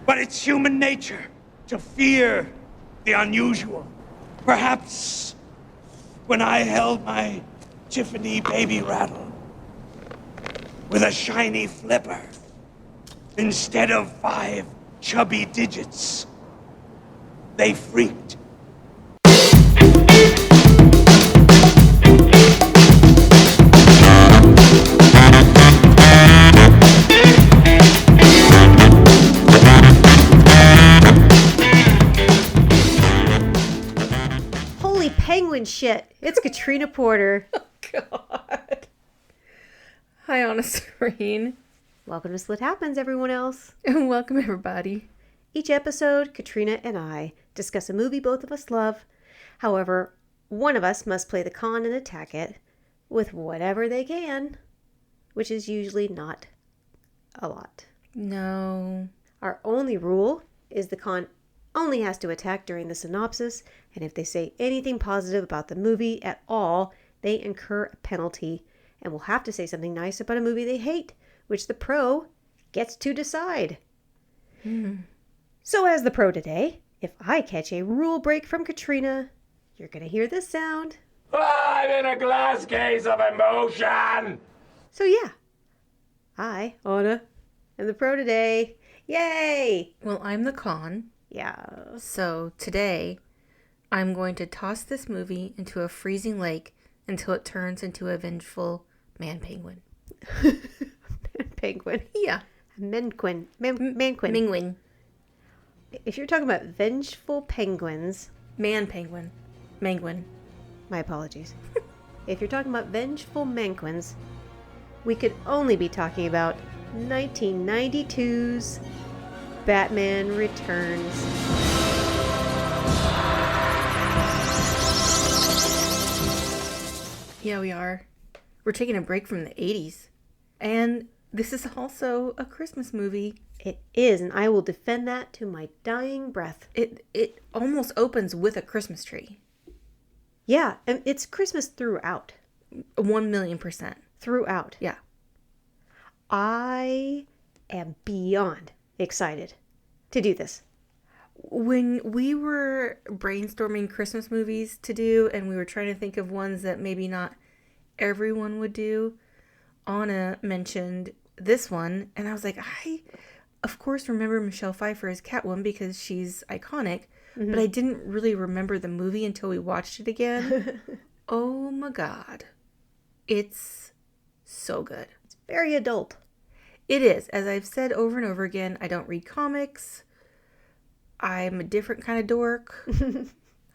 But it's human nature to fear the unusual. Perhaps when I held my Tiffany baby rattle with a shiny flipper instead of 5 chubby digits, they freaked. Penguin shit. It's Katrina Porter. Oh, God. Hi, on a screen. Welcome to Split Happens, everyone else. And welcome, everybody. Each episode, Katrina and I discuss a movie both of us love. However, one of us must play the con and attack it with whatever they can, which is usually not a lot. No. Our only rule is the con only has to attack during the synopsis, and if they say anything positive about the movie at all, they incur a penalty and will have to say something nice about a movie they hate, which the pro gets to decide. So as the pro today, if I catch a rule break from Katrina, you're going to hear this sound. I'm in a glass case of emotion! So yeah, I, Anna, am the pro today. Yay! Well, I'm the con. Yeah. So today, I'm going to toss this movie into a freezing lake until it turns into a vengeful man penguin. Penguin. Yeah. Manguin. Manguin. If you're talking about vengeful penguins... Man penguin. Manguin. My apologies. If you're talking about vengeful manquins, we could only be talking about 1992's Batman Returns. Yeah, we are. We're taking a break from the 80s. And this is also a Christmas movie. It is, and I will defend that to my dying breath. It almost opens with a Christmas tree. Yeah, and it's Christmas throughout. 1,000,000%. Throughout. Yeah. I am beyond excited to do this. When we were brainstorming Christmas movies to do, and we were trying to think of ones that maybe not everyone would do, Anna mentioned this one, and I was like, I, of course, remember Michelle Pfeiffer as Catwoman because she's iconic, but I didn't really remember the movie until we watched it again. Oh my God. It's so good. It's very adult. It is. As I've said over and over again, I don't read comics. I'm a different kind of dork.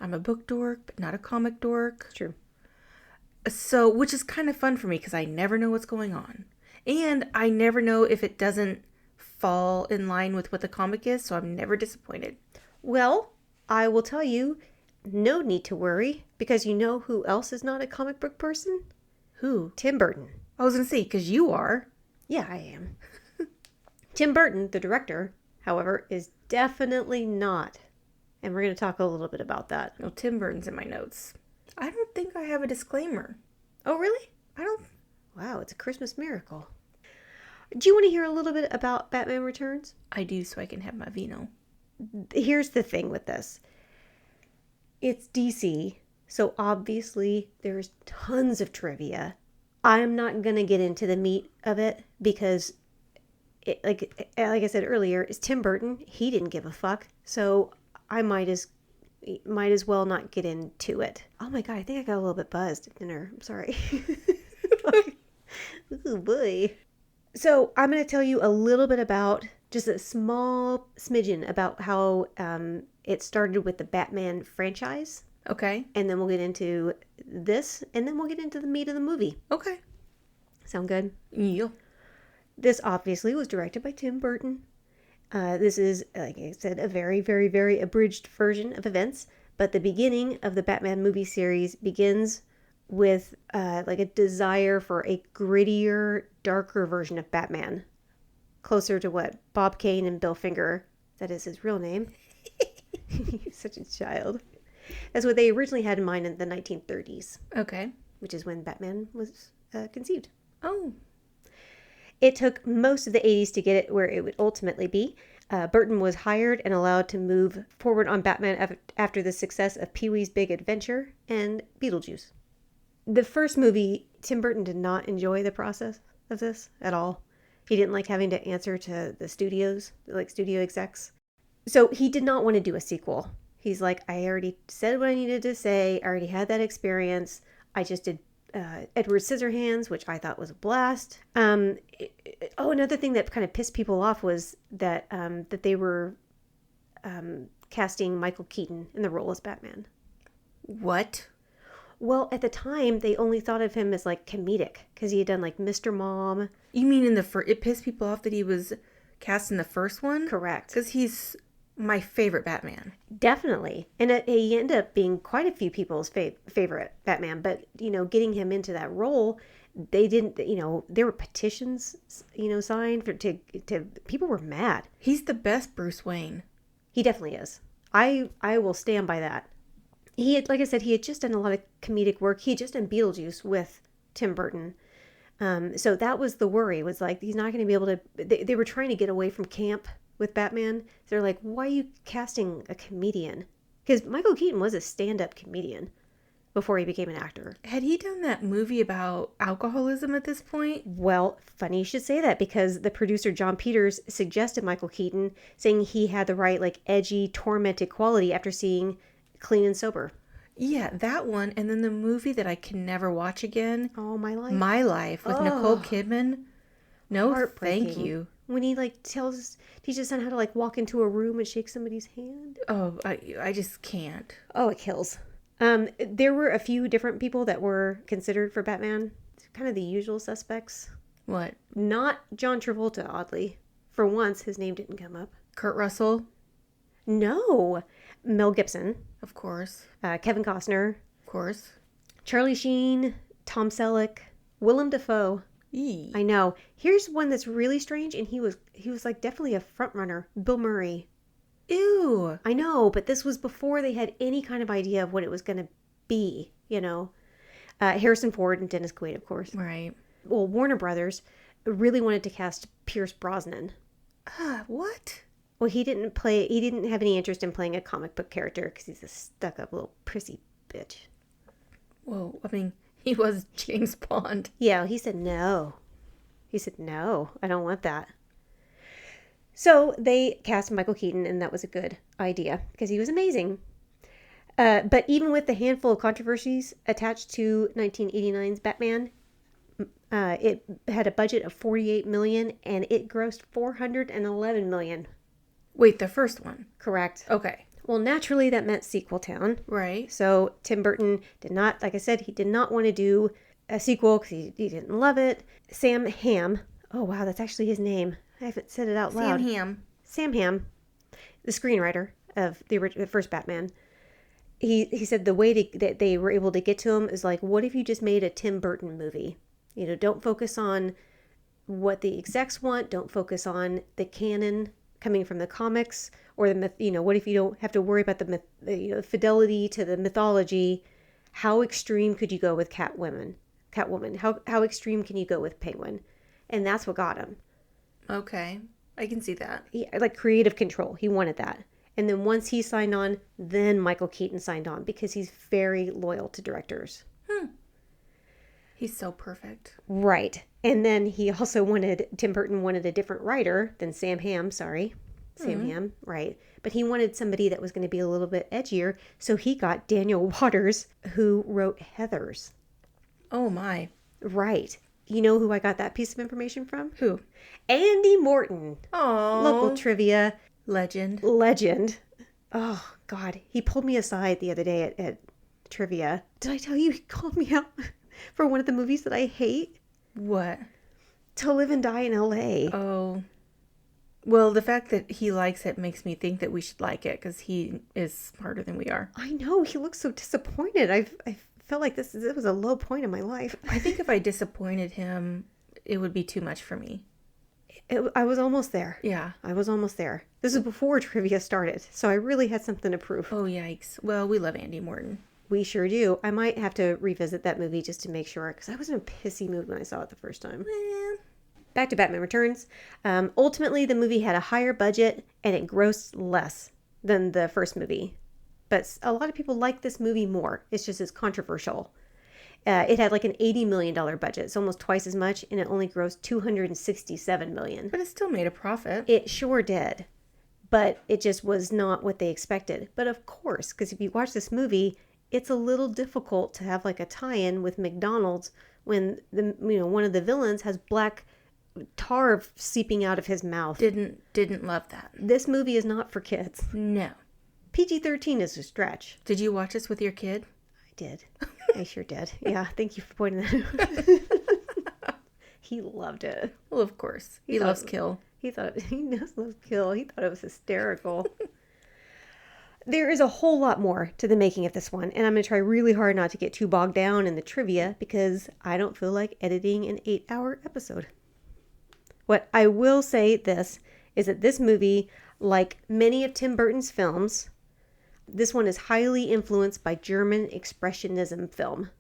I'm a book dork, but not a comic dork. It's true. So, which is kind of fun for me because I never know what's going on. And I never know if it doesn't fall in line with what the comic is, so I'm never disappointed. Well, I will tell you, no need to worry, because you know who else is not a comic book person? Who? Tim Burton. I was going to say, because you are. Yeah, I am. Tim Burton, the director, however, is definitely not. And we're going to talk a little bit about that. No, Tim Burton's in my notes. I don't think I have a disclaimer. Oh, really? I don't. Wow, it's a Christmas miracle. Do you want to hear a little bit about Batman Returns? I do, so I can have my vino. Here's the thing with this. It's DC, so obviously there's tons of trivia. I'm not going to get into the meat of it because, like I said earlier, it's Tim Burton. He didn't give a fuck, so I might as well not get into it. Oh my God, I think I got a little bit buzzed at dinner. I'm sorry. Ooh, boy. So I'm going to tell you a little bit about, just a small smidgen about how it started with the Batman franchise. Okay. And then we'll get into this, and then we'll get into the meat of the movie. Okay. Sound good? Yeah. This obviously was directed by Tim Burton. This is, like I said, a very, very, very abridged version of events. But the beginning of the Batman movie series begins with like a desire for a grittier, darker version of Batman. Closer to what Bob Kane and Bill Finger, that is his real name. He's such a child. That's what they originally had in mind in the 1930s. Okay. Which is when Batman was conceived. Oh. It took most of the 80s to get it where it would ultimately be. Burton was hired and allowed to move forward on Batman after the success of Pee-wee's Big Adventure and Beetlejuice. The first movie, Tim Burton did not enjoy the process of this at all. He didn't like having to answer to the studios, like studio execs. So he did not want to do a sequel. He's like, I already said what I needed to say. I already had that experience. I just did Edward Scissorhands, which I thought was a blast. Another thing that kind of pissed people off was that that they were casting Michael Keaton in the role as Batman. What? Well, at the time, they only thought of him as like comedic because he had done like Mr. Mom. You mean in the it pissed people off that he was cast in the first one? Correct. Because he's my favorite Batman. Definitely. And he ended up being quite a few people's favorite Batman. But, getting him into that role, they didn't, there were petitions, signed to people were mad. He's the best Bruce Wayne. He definitely is. I will stand by that. He had, like I said, he had just done a lot of comedic work. He had just done Beetlejuice with Tim Burton. So that was the worry, was like, he's not going to be able to, they were trying to get away from camp with Batman. They're like, why are you casting a comedian? Because Michael Keaton was a stand-up comedian before he became an actor. Had he done that movie about alcoholism at this point? Well, funny you should say that, because the producer John Peters suggested Michael Keaton, saying he had the right, like, edgy, tormented quality after seeing Clean and Sober. Yeah, that one. And then the movie that I can never watch again. Oh, My Life? My Life with Nicole Kidman. No, thank you. When he teaches his son how to walk into a room and shake somebody's hand. Oh, I just can't. Oh, it kills. There were a few different people that were considered for Batman. Kind of the usual suspects. What? Not John Travolta, oddly. For once, his name didn't come up. Kurt Russell? No. Mel Gibson. Of course. Kevin Costner. Of course. Charlie Sheen. Tom Selleck. Willem Dafoe. I know. Here's one that's really strange, and he was definitely a front runner. Bill Murray. Ew. I know, but this was before they had any kind of idea of what it was going to be, Harrison Ford and Dennis Quaid, of course. Right. Well, Warner Brothers really wanted to cast Pierce Brosnan. What? Well, he didn't have any interest in playing a comic book character because he's a stuck-up little prissy bitch. Whoa, I mean, he was James Bond. Yeah, he said no. No, I don't want that. So they cast Michael Keaton, and that was a good idea because he was amazing. But even with the handful of controversies attached to 1989's Batman, it had a budget of $48 million, and it grossed $411 million. Wait, the first one? Correct. Okay. Well, naturally, that meant sequel town. Right. So Tim Burton did not, like I said, he did not want to do a sequel because he didn't love it. Sam Hamm. Oh, wow, that's actually his name. I haven't said it out loud. Sam Hamm, the screenwriter of the first Batman. He said the way that they were able to get to him is like, what if you just made a Tim Burton movie? Don't focus on what the execs want. Don't focus on the canon coming from the comics or the myth. What if you don't have to worry about the fidelity to the mythology? How extreme could you go with Catwoman? How extreme can you go with Penguin? And that's what got him. Okay, I can see that. Yeah, like creative control. He wanted that. And then once he signed on, then Michael Keaton signed on because he's very loyal to directors. He's so perfect. Right. And then he also Tim Burton wanted a different writer than Sam Hamm, Sam Hamm, right. But he wanted somebody that was going to be a little bit edgier. So he got Daniel Waters, who wrote Heathers. Oh my. Right. You know who I got that piece of information from? Who? Andy Morton. Oh. Local trivia. Legend. Oh, God. He pulled me aside the other day at trivia. Did I tell you he called me out for one of the movies that I hate? What? To Live and Die in L.A. Oh. Well, the fact that he likes it makes me think that we should like it because he is smarter than we are. I know. He looks so disappointed. I felt like this was a low point in my life. I think if I disappointed him, it would be too much for me. I was almost there. Yeah. I was almost there. This is before trivia started, so I really had something to prove. Oh, yikes. Well, we love Andy Morton. We sure do. I might have to revisit that movie just to make sure, because I was in a pissy mood when I saw it the first time. back to Batman Returns. Ultimately, the movie had a higher budget and it grossed less than the first movie. But a lot of people like this movie more. It's just as controversial. It had like an $80 million budget. It's almost twice as much, and it only grossed $267 million. But it still made a profit. It sure did. But it just was not what they expected. But of course, because if you watch this movie, it's a little difficult to have like a tie-in with McDonald's when one of the villains has black tar seeping out of his mouth. Didn't love that. This movie is not for kids. No. PG-13 is a stretch. Did you watch this with your kid? I did. I sure did. Yeah, thank you for pointing that out. He loved it. Well, of course. He loves Kill. He does love Kill. He thought it was hysterical. There is a whole lot more to the making of this one, and I'm going to try really hard not to get too bogged down in the trivia because I don't feel like editing an 8-hour episode. What I will say is that this movie, like many of Tim Burton's films, this one is highly influenced by German Expressionism film.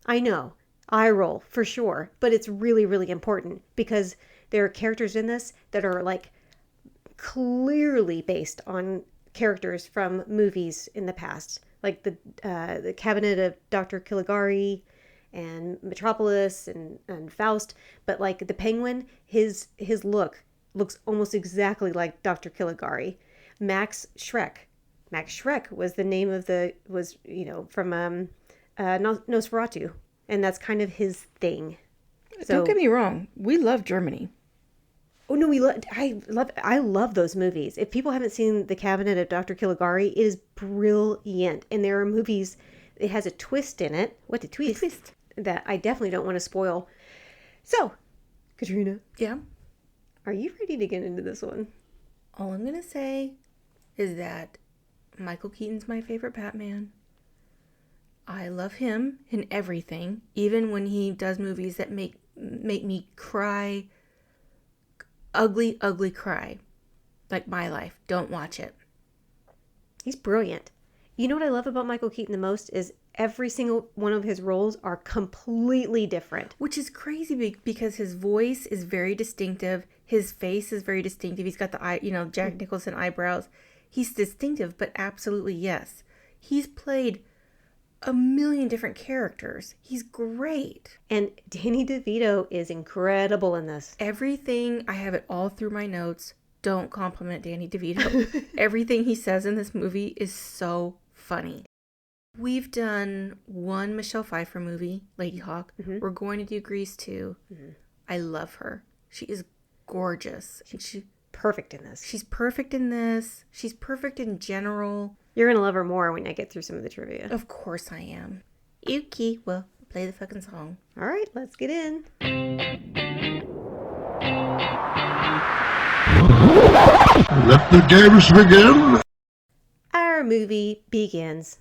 I know, eye roll for sure, but it's really, really important because there are characters in this that are like clearly based on characters from movies in the past, like the Cabinet of Dr. Caligari and Metropolis and Faust. But like the Penguin, his looks almost exactly like Dr. Caligari. Max Schreck was the name of from Nosferatu, and that's kind of his thing. So, don't get me wrong, we love Germany. Oh no, I love those movies. If people haven't seen The Cabinet of Dr. Caligari, it is brilliant. And there are movies, it has a twist in it. What a twist. That I definitely don't want to spoil. So, Katrina. Yeah? Are you ready to get into this one? All I'm going to say is that Michael Keaton's my favorite Batman. I love him in everything, even when he does movies that make me cry. Ugly cry. Like My Life. Don't watch it. He's brilliant. You know what I love about Michael Keaton the most is every single one of his roles are completely different. Which is crazy because his voice is very distinctive. His face is very distinctive. He's got the Jack Nicholson eyebrows. He's distinctive, but absolutely yes. He's played a million different characters. He's great. And Danny DeVito is incredible in this. Everything, I have it all through my notes. Don't compliment Danny DeVito. Everything he says in this movie is so funny. We've done one Michelle Pfeiffer movie, Lady Hawk. Mm-hmm. We're going to do Grease 2. Mm-hmm. I love her. She is gorgeous. She's perfect in this. She's perfect in this. She's perfect in general. You're going to love her more when I get through some of the trivia. Of course I am. Yuki, well, play the fucking song. All right, let's get in. Let the games begin. Our movie begins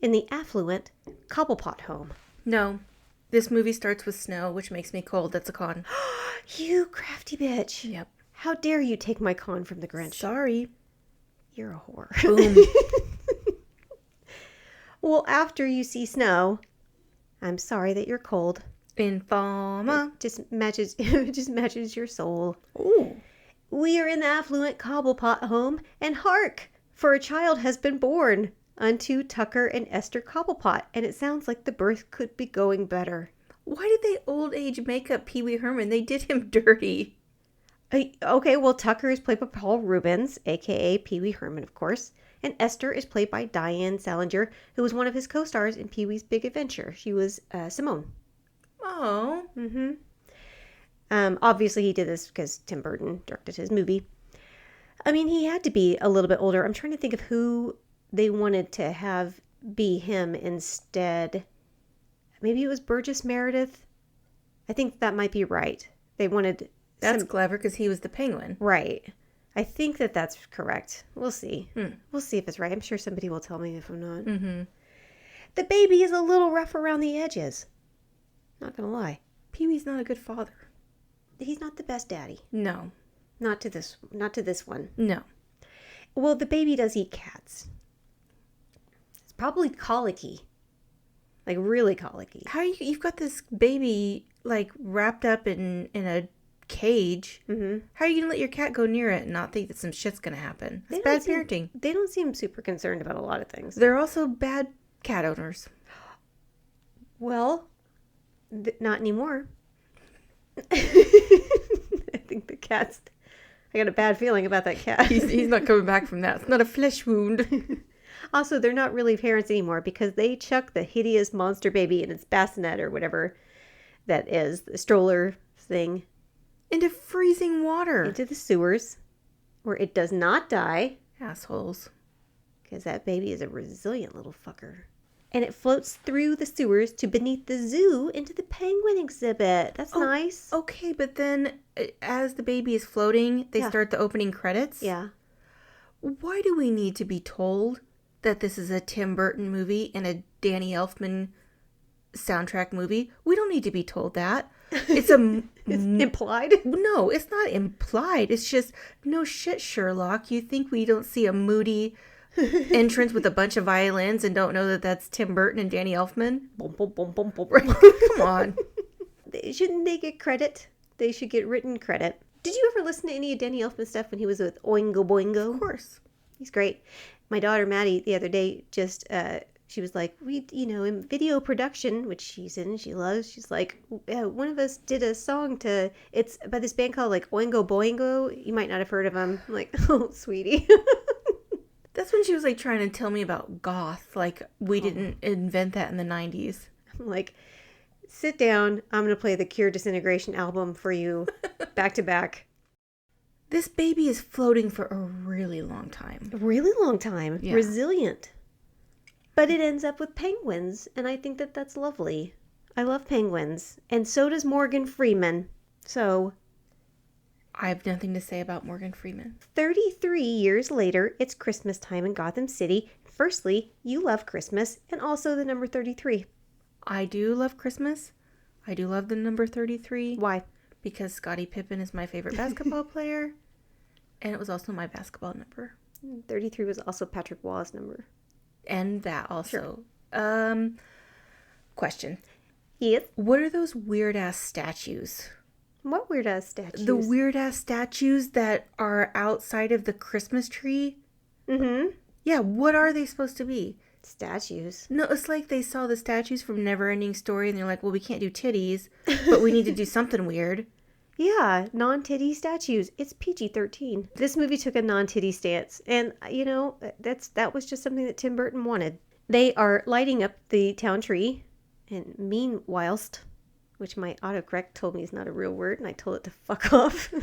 in the affluent Cobblepot home. No, this movie starts with snow, which makes me cold. That's a con. You crafty bitch. Yep. How dare you take my con from the Grinch? Sorry. You're a whore. Boom. Well, after you see snow, I'm sorry that you're cold. Informa. Just matches your soul. Ooh. We are in the affluent Cobblepot home, and hark! For a child has been born unto Tucker and Esther Cobblepot, and it sounds like the birth could be going better. Why did they old age make up Pee Wee Herman? They did him dirty. Okay, well, Tucker is played by Paul Rubens, a.k.a. Pee Wee Herman, of course. And Esther is played by Diane Salinger, who was one of his co-stars in Pee Wee's Big Adventure. She was Simone. Oh. Mm-hmm. Obviously, he did this because Tim Burton directed his movie. I mean, he had to be a little bit older. I'm trying to think of who they wanted to have be him instead. Maybe it was Burgess Meredith. I think that might be right. They wanted... That's clever because he was the Penguin. Right. I think that's correct. We'll see. We'll see if it's right. I'm sure somebody will tell me if I'm not. Mm-hmm. The baby is a little rough around the edges. Not gonna lie. Pee-wee's not a good father. He's not the best daddy. No. Not to this one. No. Well, the baby does eat cats. It's probably colicky. Like really colicky. How you've got this baby like wrapped up in a cage. Mm-hmm. How are you going to let your cat go near it and not think that some shit's going to happen? It's bad parenting. They don't seem super concerned about a lot of things. They're also bad cat owners. Well, not anymore. I think the cat's... I got a bad feeling about that cat. He's not coming back from that. It's not a flesh wound. Also, they're not really parents anymore because they chuck the hideous monster baby in its bassinet or whatever that is, the stroller thing, Into freezing water. into the sewers where it does not die Assholes. because that baby is a resilient little fucker. And it floats through the sewers to beneath the zoo into the penguin exhibit. That's nice. Okay, but then as the baby is floating, they Yeah. start the opening credits. Yeah. Why do we need to be told that this is a Tim Burton movie and a Danny Elfman soundtrack movie? We don't need to be told that. It's a... It's implied. No, it's not implied. It's just, no shit, Sherlock. You think we don't see a moody entrance with a bunch of violins and don't know that that's Tim Burton and Danny Elfman? Boom, boom, boom, boom, boom. Come on. Shouldn't they get credit? They should get written credit. Did you ever listen to any of Danny Elfman stuff when he was with Oingo Boingo? Of course. He's great. My daughter Maddie the other day just she was like, in video production, which she's in, she loves. She's like, one of us did a song it's by this band called like Oingo Boingo. You might not have heard of them. I'm like, oh, sweetie. That's when she was like trying to tell me about goth. Like we didn't invent that in the 90s. I'm like, sit down. I'm gonna play the Cure Disintegration album for you, back to back. This baby is floating for a really long time. A really long time. Yeah. Resilient. But it ends up with penguins, and I think that that's lovely. I love penguins, and so does Morgan Freeman. So, I have nothing to say about Morgan Freeman. 33 years later, it's Christmas time in Gotham City. Firstly, you love Christmas, and also the number 33. I do love Christmas. I do love the number 33. Why? Because Scottie Pippen is my favorite basketball player. And it was also my basketball number. 33 was also Patrick Waugh's number. And that also. Question. Yes? What are those weird-ass statues? What weird-ass statues? The weird-ass statues that are outside of the Christmas tree? Mm-hmm. Yeah, what are they supposed to be? Statues. No, it's like they saw the statues from Neverending Story and they're like, well, we can't do titties, but we need to do something weird. Yeah, non-titty statues. It's PG-13. This movie took a non-titty stance, and that was just something that Tim Burton wanted. They are lighting up the town tree, and meanwhilst, which my autocorrect told me is not a real word, and I told it to fuck off.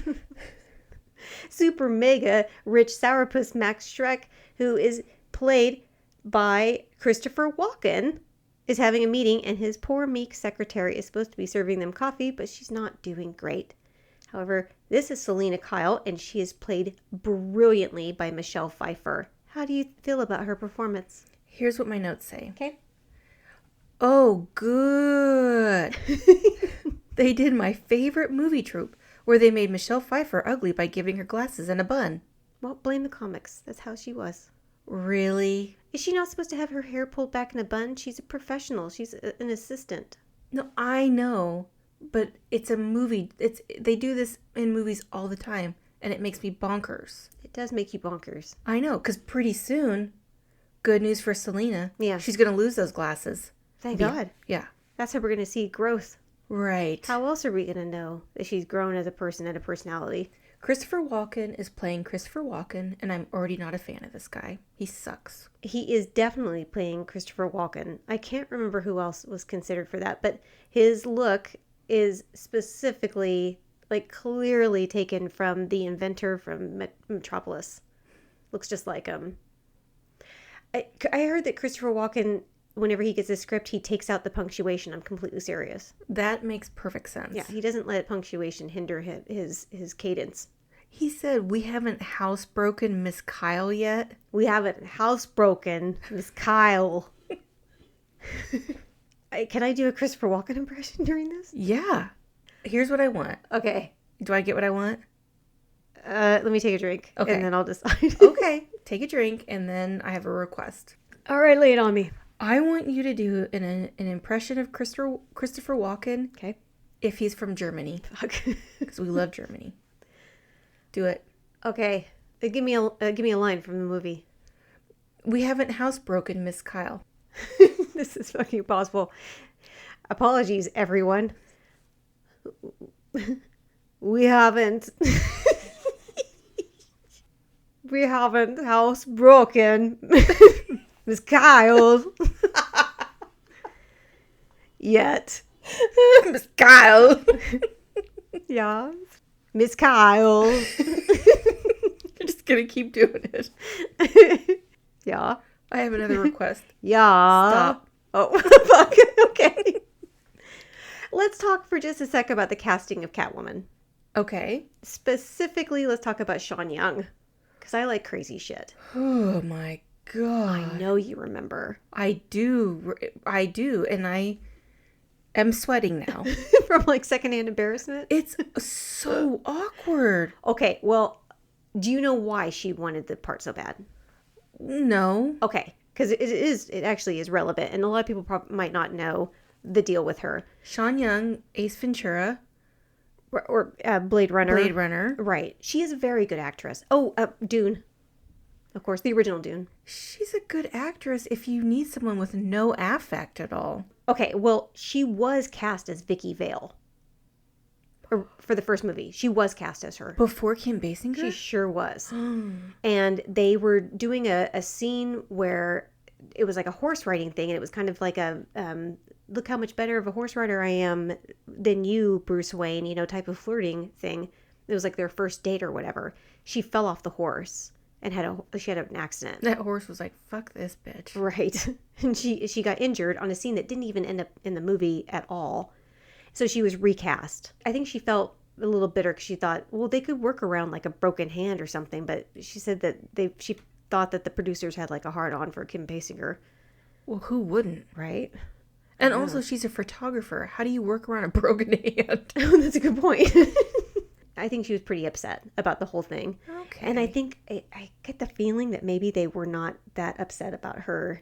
Super mega rich sourpuss Max Schreck, who is played by Christopher Walken, is having a meeting, and his poor meek secretary is supposed to be serving them coffee, but she's not doing great. However, this is Selena Kyle, and she is played brilliantly by Michelle Pfeiffer. How do you feel about her performance? Here's what my notes say. Okay. Oh, good. They did my favorite movie trope, where they made Michelle Pfeiffer ugly by giving her glasses and a bun. Well, blame the comics. That's how she was. Really? Is she not supposed to have her hair pulled back in a bun? She's a professional. She's an assistant. No, I know, but it's a movie. They do this in movies all the time, and it makes me bonkers. It does make you bonkers. I know, because pretty soon, good news for Selena. Yeah. She's going to lose those glasses. Thank God. Yeah. That's how we're going to see growth. Right. How else are we going to know that she's grown as a person and a personality? Christopher Walken is playing Christopher Walken, and I'm already not a fan of this guy. He sucks. He is definitely playing Christopher Walken. I can't remember who else was considered for that, but his look is specifically, like, clearly taken from the inventor from Metropolis. Looks just like him. I heard that Christopher Walken, whenever he gets a script, he takes out the punctuation. I'm completely serious. That makes perfect sense. Yeah, he doesn't let punctuation hinder his cadence. He said, we haven't housebroken Miss Kyle yet. We haven't housebroken Miss Kyle. Can I do a Christopher Walken impression during this? Yeah. Here's what I want. Okay. Do I get what I want? Let me take a drink. Okay. And then I'll decide. Okay. Take a drink, and then I have a request. All right, lay it on me. I want you to do an impression of Christopher Walken. Okay. If he's from Germany. Fuck. Because we love Germany. Do it. Okay. Give me a line from the movie. We haven't housebroken, Miss Kyle. This is fucking impossible. Apologies, everyone. We haven't. We haven't housebroken Miss Kyle yet. Miss Kyle. Yeah. Miss Kyle. You're just going to keep doing it. Yeah. I have another request. Yeah. Stop. Oh, fuck. Okay. Let's talk for just a sec about the casting of Catwoman. Okay. Specifically, let's talk about Sean Young. Because I like crazy shit. Oh my God. I know you remember. I do. And I am sweating now. From like secondhand embarrassment? It's so awkward. Okay, well, do you know why she wanted the part so bad? No. Okay, because it actually is relevant. And a lot of people might not know the deal with her. Sean Young, Ace Ventura. Or Blade Runner. Blade Runner. Right. She is a very good actress. Oh, Dune. Of course, the original Dune. She's a good actress if you need someone with no affect at all. Okay, well, she was cast as Vicky Vale. For the first movie. She was cast as her. Before Kim Basinger? She sure was. And they were doing a scene where it was like a horse riding thing, and it was kind of like a look how much better of a horse rider I am than you, Bruce Wayne, type of flirting thing. It was like their first date or whatever. She fell off the horse and she had an accident. That horse was like, fuck this bitch. Right. And she got injured on a scene that didn't even end up in the movie at all. So she was recast. I think she felt a little bitter because she thought, well, they could work around like a broken hand or something. But she said that she thought that the producers had like a hard on for Kim Basinger. Well, who wouldn't? Right. And also, she's a photographer. How do you work around a broken hand? That's a good point. I think she was pretty upset about the whole thing. Okay. And I think I get the feeling that maybe they were not that upset about her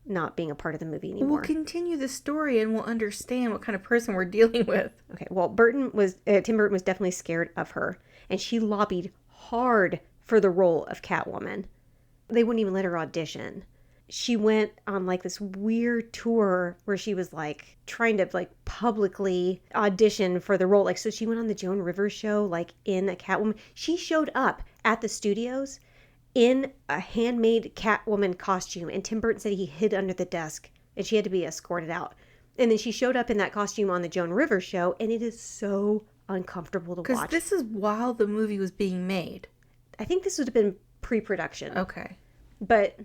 not being a part of the movie anymore. We'll continue the story and we'll understand what kind of person we're dealing with. Okay, well, Tim Burton was definitely scared of her. And she lobbied hard for the role of Catwoman. They wouldn't even let her audition. She went on like this weird tour where she was like trying to like publicly audition for the role. Like, so she went on the Joan Rivers show, like in a Catwoman. She showed up at the studios in a handmade Catwoman costume. And Tim Burton said he hid under the desk and she had to be escorted out. And then she showed up in that costume on the Joan Rivers show. And it is so uncomfortable to watch. Because this is while the movie was being made. I think this would have been pre-production. Okay. But...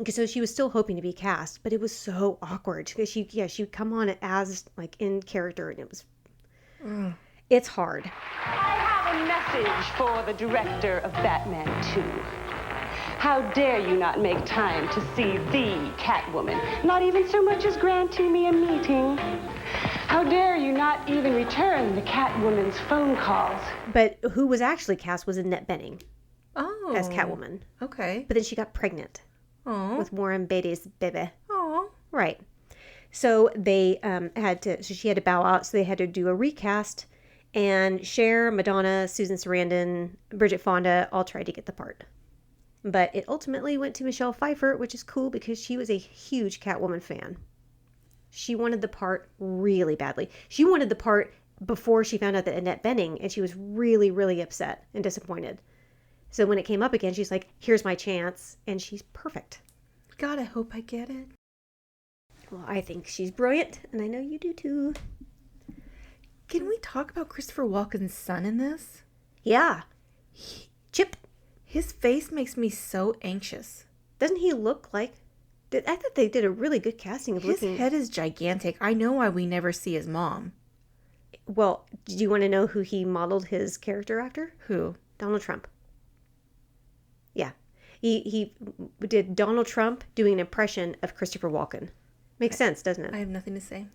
so she was still hoping to be cast, but it was so awkward because she'd come on as like in character, and it was it's hard. I have a message for the director of Batman 2. How dare you not make time to see the Catwoman, not even so much as granting me a meeting. How dare you not even return the Catwoman's phone calls. But who was actually cast was Annette Bening as Oh. Catwoman. Okay. But then she got pregnant. Oh. With Warren Beatty's baby. Oh. Right. So they she had to bow out, so they had to do a recast, and Cher, Madonna, Susan Sarandon, Bridget Fonda all tried to get the part. But it ultimately went to Michelle Pfeiffer, which is cool because she was a huge Catwoman fan. She wanted the part really badly. She wanted the part before she found out that Annette Bening, and she was really, really upset and disappointed. So when it came up again, she's like, here's my chance. And she's perfect. God, I hope I get it. Well, I think she's brilliant. And I know you do too. Can we talk about Christopher Walken's son in this? Yeah. Chip. His face makes me so anxious. Doesn't he look like... I thought they did a really good casting of His looking... head is gigantic. I know why we never see his mom. Well, do you want to know who he modeled his character after? Who? Donald Trump. Yeah. He did Donald Trump doing an impression of Christopher Walken. Makes sense, doesn't it? I have nothing to say.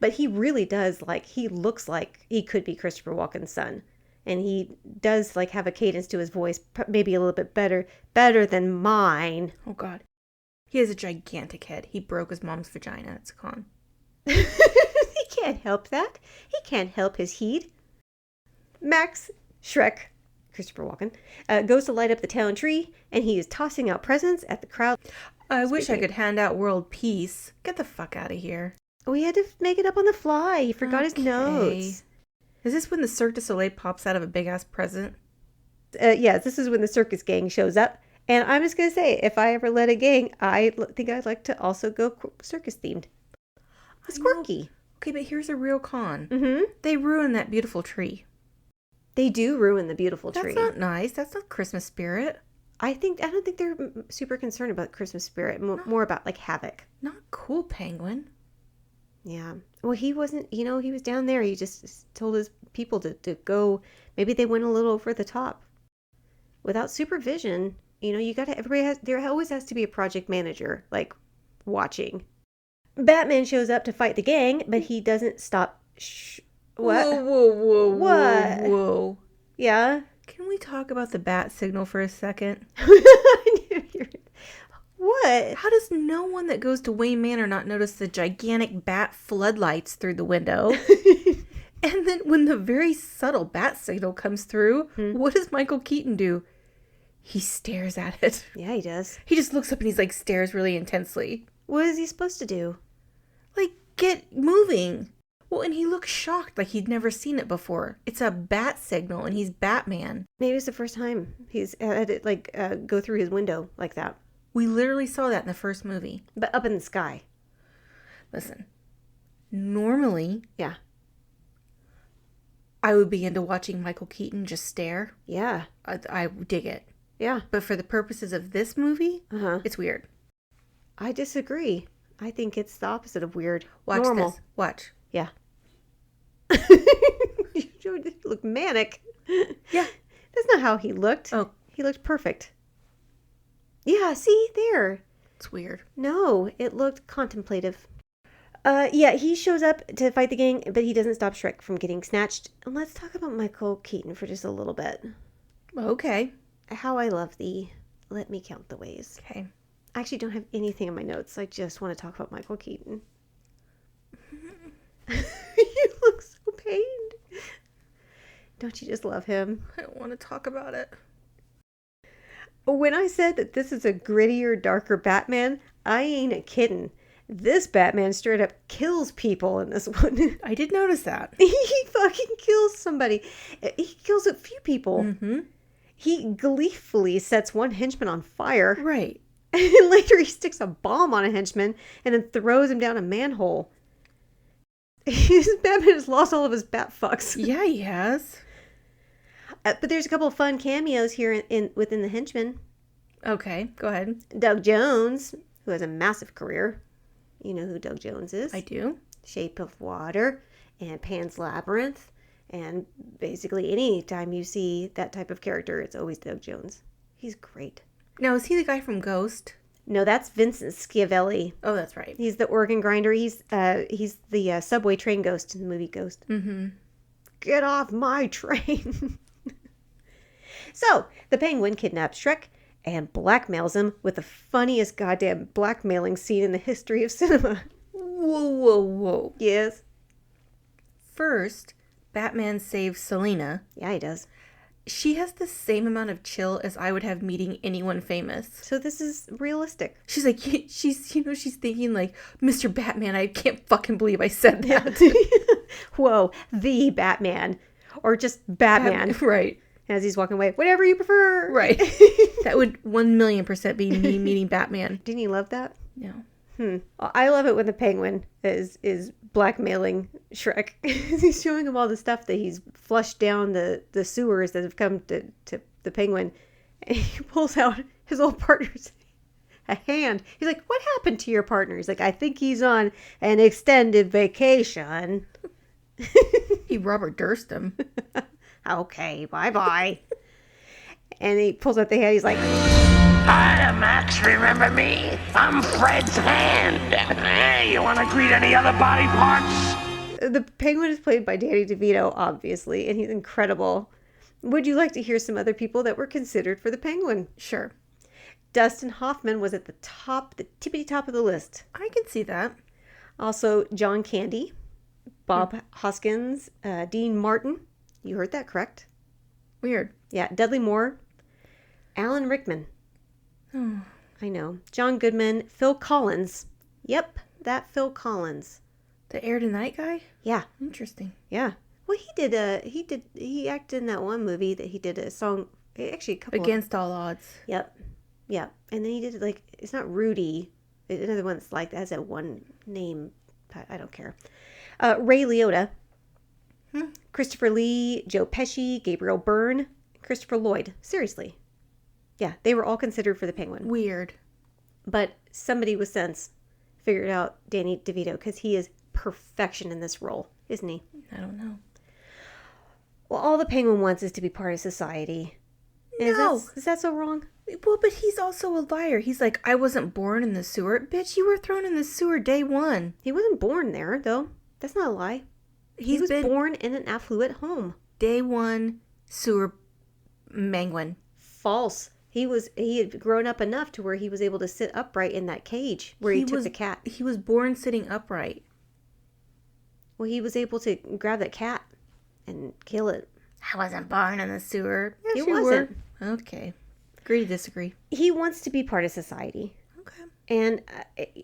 But he really does, like, he looks like he could be Christopher Walken's son. And he does, like, have a cadence to his voice, maybe a little bit better than mine. Oh, God. He has a gigantic head. He broke his mom's vagina. It's a con. He can't help that. He can't help his heat. Max Shrek, Christopher Walken, goes to light up the town tree, and he is tossing out presents at the crowd. I wish I could hand out world peace. Get the fuck out of here. We had to make it up on the fly. He forgot his notes. Is this when the Cirque du Soleil pops out of a big-ass present? Yes, this is when the circus gang shows up. And I'm just going to say, if I ever led a gang, I think I'd like to also go circus-themed. It's quirky. Okay, but here's a real con. Mm-hmm. They ruin that beautiful tree. They do ruin the beautiful tree. That's not nice. That's not Christmas spirit. I don't think they're super concerned about Christmas spirit. More about like havoc. Not cool, Penguin. Yeah. Well, he wasn't. He was down there. He just told his people to go. Maybe they went a little over the top. Without supervision, you got to. There always has to be a project manager, like watching. Batman shows up to fight the gang, but he doesn't stop. What? Whoa. What? Whoa. Yeah. Can we talk about the bat signal for a second? What? How does no one that goes to Wayne Manor not notice the gigantic bat floodlights through the window? And then when the very subtle bat signal comes through, what does Michael Keaton do? He stares at it. Yeah, he does. He just looks up and he's like stares really intensely. What is he supposed to do? Like, get moving. Well, and he looks shocked like he'd never seen it before. It's a bat signal and he's Batman. Maybe it's the first time he's had it go through his window like that. We literally saw that in the first movie. But up in the sky. Listen, normally, Yeah. I would be into watching Michael Keaton just stare. Yeah. I dig it. Yeah. But for the purposes of this movie, Uh-huh. it's weird. I disagree. I think it's the opposite of weird. Watch Normal. this. Watch. Yeah. You look manic. Yeah. That's not how he looked. Oh. He looked perfect. Yeah, see? There. It's weird. No, it looked contemplative. Yeah, he shows up to fight the gang, but he doesn't stop Shrek from getting snatched. And let's talk about Michael Keaton for just a little bit. Okay. How I love thee. Let me count the ways. Okay. I actually don't have anything in my notes. I just want to talk about Michael Keaton. You look so pained. Don't you just love him? I don't want to talk about it. When I said that this is a grittier, darker Batman, I ain't a kidding. This Batman straight up kills people in this one. I did notice that. He fucking kills somebody. He kills a few people. Mm-hmm. He gleefully sets one henchman on fire. Right. And later he sticks a bomb on a henchman and then throws him down a manhole. Batman has lost all of his bat fucks. Yeah, he has. But there's a couple of fun cameos here within the henchmen. Okay, go ahead. Doug Jones, who has a massive career. You know who Doug Jones is. I do. Shape of Water and Pan's Labyrinth. And basically any time you see that type of character, it's always Doug Jones. He's great. Now, is he the guy from Ghost? No, that's Vincent Schiavelli. Oh, that's right. He's the organ grinder. He's the subway train ghost in the movie Ghost. Mm-hmm. Get off my train. So, the Penguin kidnaps Shrek and blackmails him with the funniest goddamn blackmailing scene in the history of cinema. Whoa. Yes. First, Batman saves Selina. Yeah, he does. She has the same amount of chill as I would have meeting anyone famous. So this is realistic. She's like, she's thinking like, Mr. Batman, I can't fucking believe I said that. Whoa, the Batman. Or just Batman. Right. As he's walking away, whatever you prefer. Right. That would 1,000,000% be me meeting Batman. Didn't you love that? No. Well, I love it when the Penguin is blackmailing Shrek. He's showing him all the stuff that he's flushed down the sewers that have come to the Penguin. And he pulls out his old partner's a hand. He's like, what happened to your partner? He's like, I think he's on an extended vacation. He Robert Durst him. Okay, bye-bye. And he pulls out the hand. He's like, Hiya, Max, remember me? I'm Fred's hand. Hey, you want to greet any other body parts? the Penguin is played by Danny DeVito, obviously, and he's incredible. Would you like to hear some other people that were considered for the Penguin? Sure. Dustin Hoffman was at the tippity top of the list. I can see that. Also, John Candy, Bob Hoskins, Dean Martin. You heard that correct. Weird. Yeah, Dudley Moore, Alan Rickman. Oh. I know. John Goodman, Phil Collins. Yep, that Phil Collins. The Air Tonight guy? Yeah, Interesting. yeah. Well, he acted in that one movie that he did a song, actually a couple Against All Odds. Yep. And then he did like, it's not Rudy. Another one that's like, that has that one name. I don't care. Ray Liotta. Christopher Lee, Joe Pesci, Gabriel Byrne, Christopher Lloyd. Seriously. Yeah, they were all considered for the Penguin. Weird. But somebody with sense figured out Danny DeVito because he is perfection in this role, isn't he? I don't know. Well, all the Penguin wants is to be part of society. And No. Is that so wrong? Well, but he's also a liar. He's like, I wasn't born in the sewer. Bitch, you were thrown in the sewer day one. He wasn't born there, though. That's not a lie. He was born in an affluent home. Day one sewer Manguin. False. He had grown up enough to where he was able to sit upright in that cage where he took the cat. He was born sitting upright. Well, he was able to grab that cat and kill it. I wasn't born in the sewer. Yes, He you wasn't. were. Okay. Agree to disagree. He wants to be part of society. Okay. And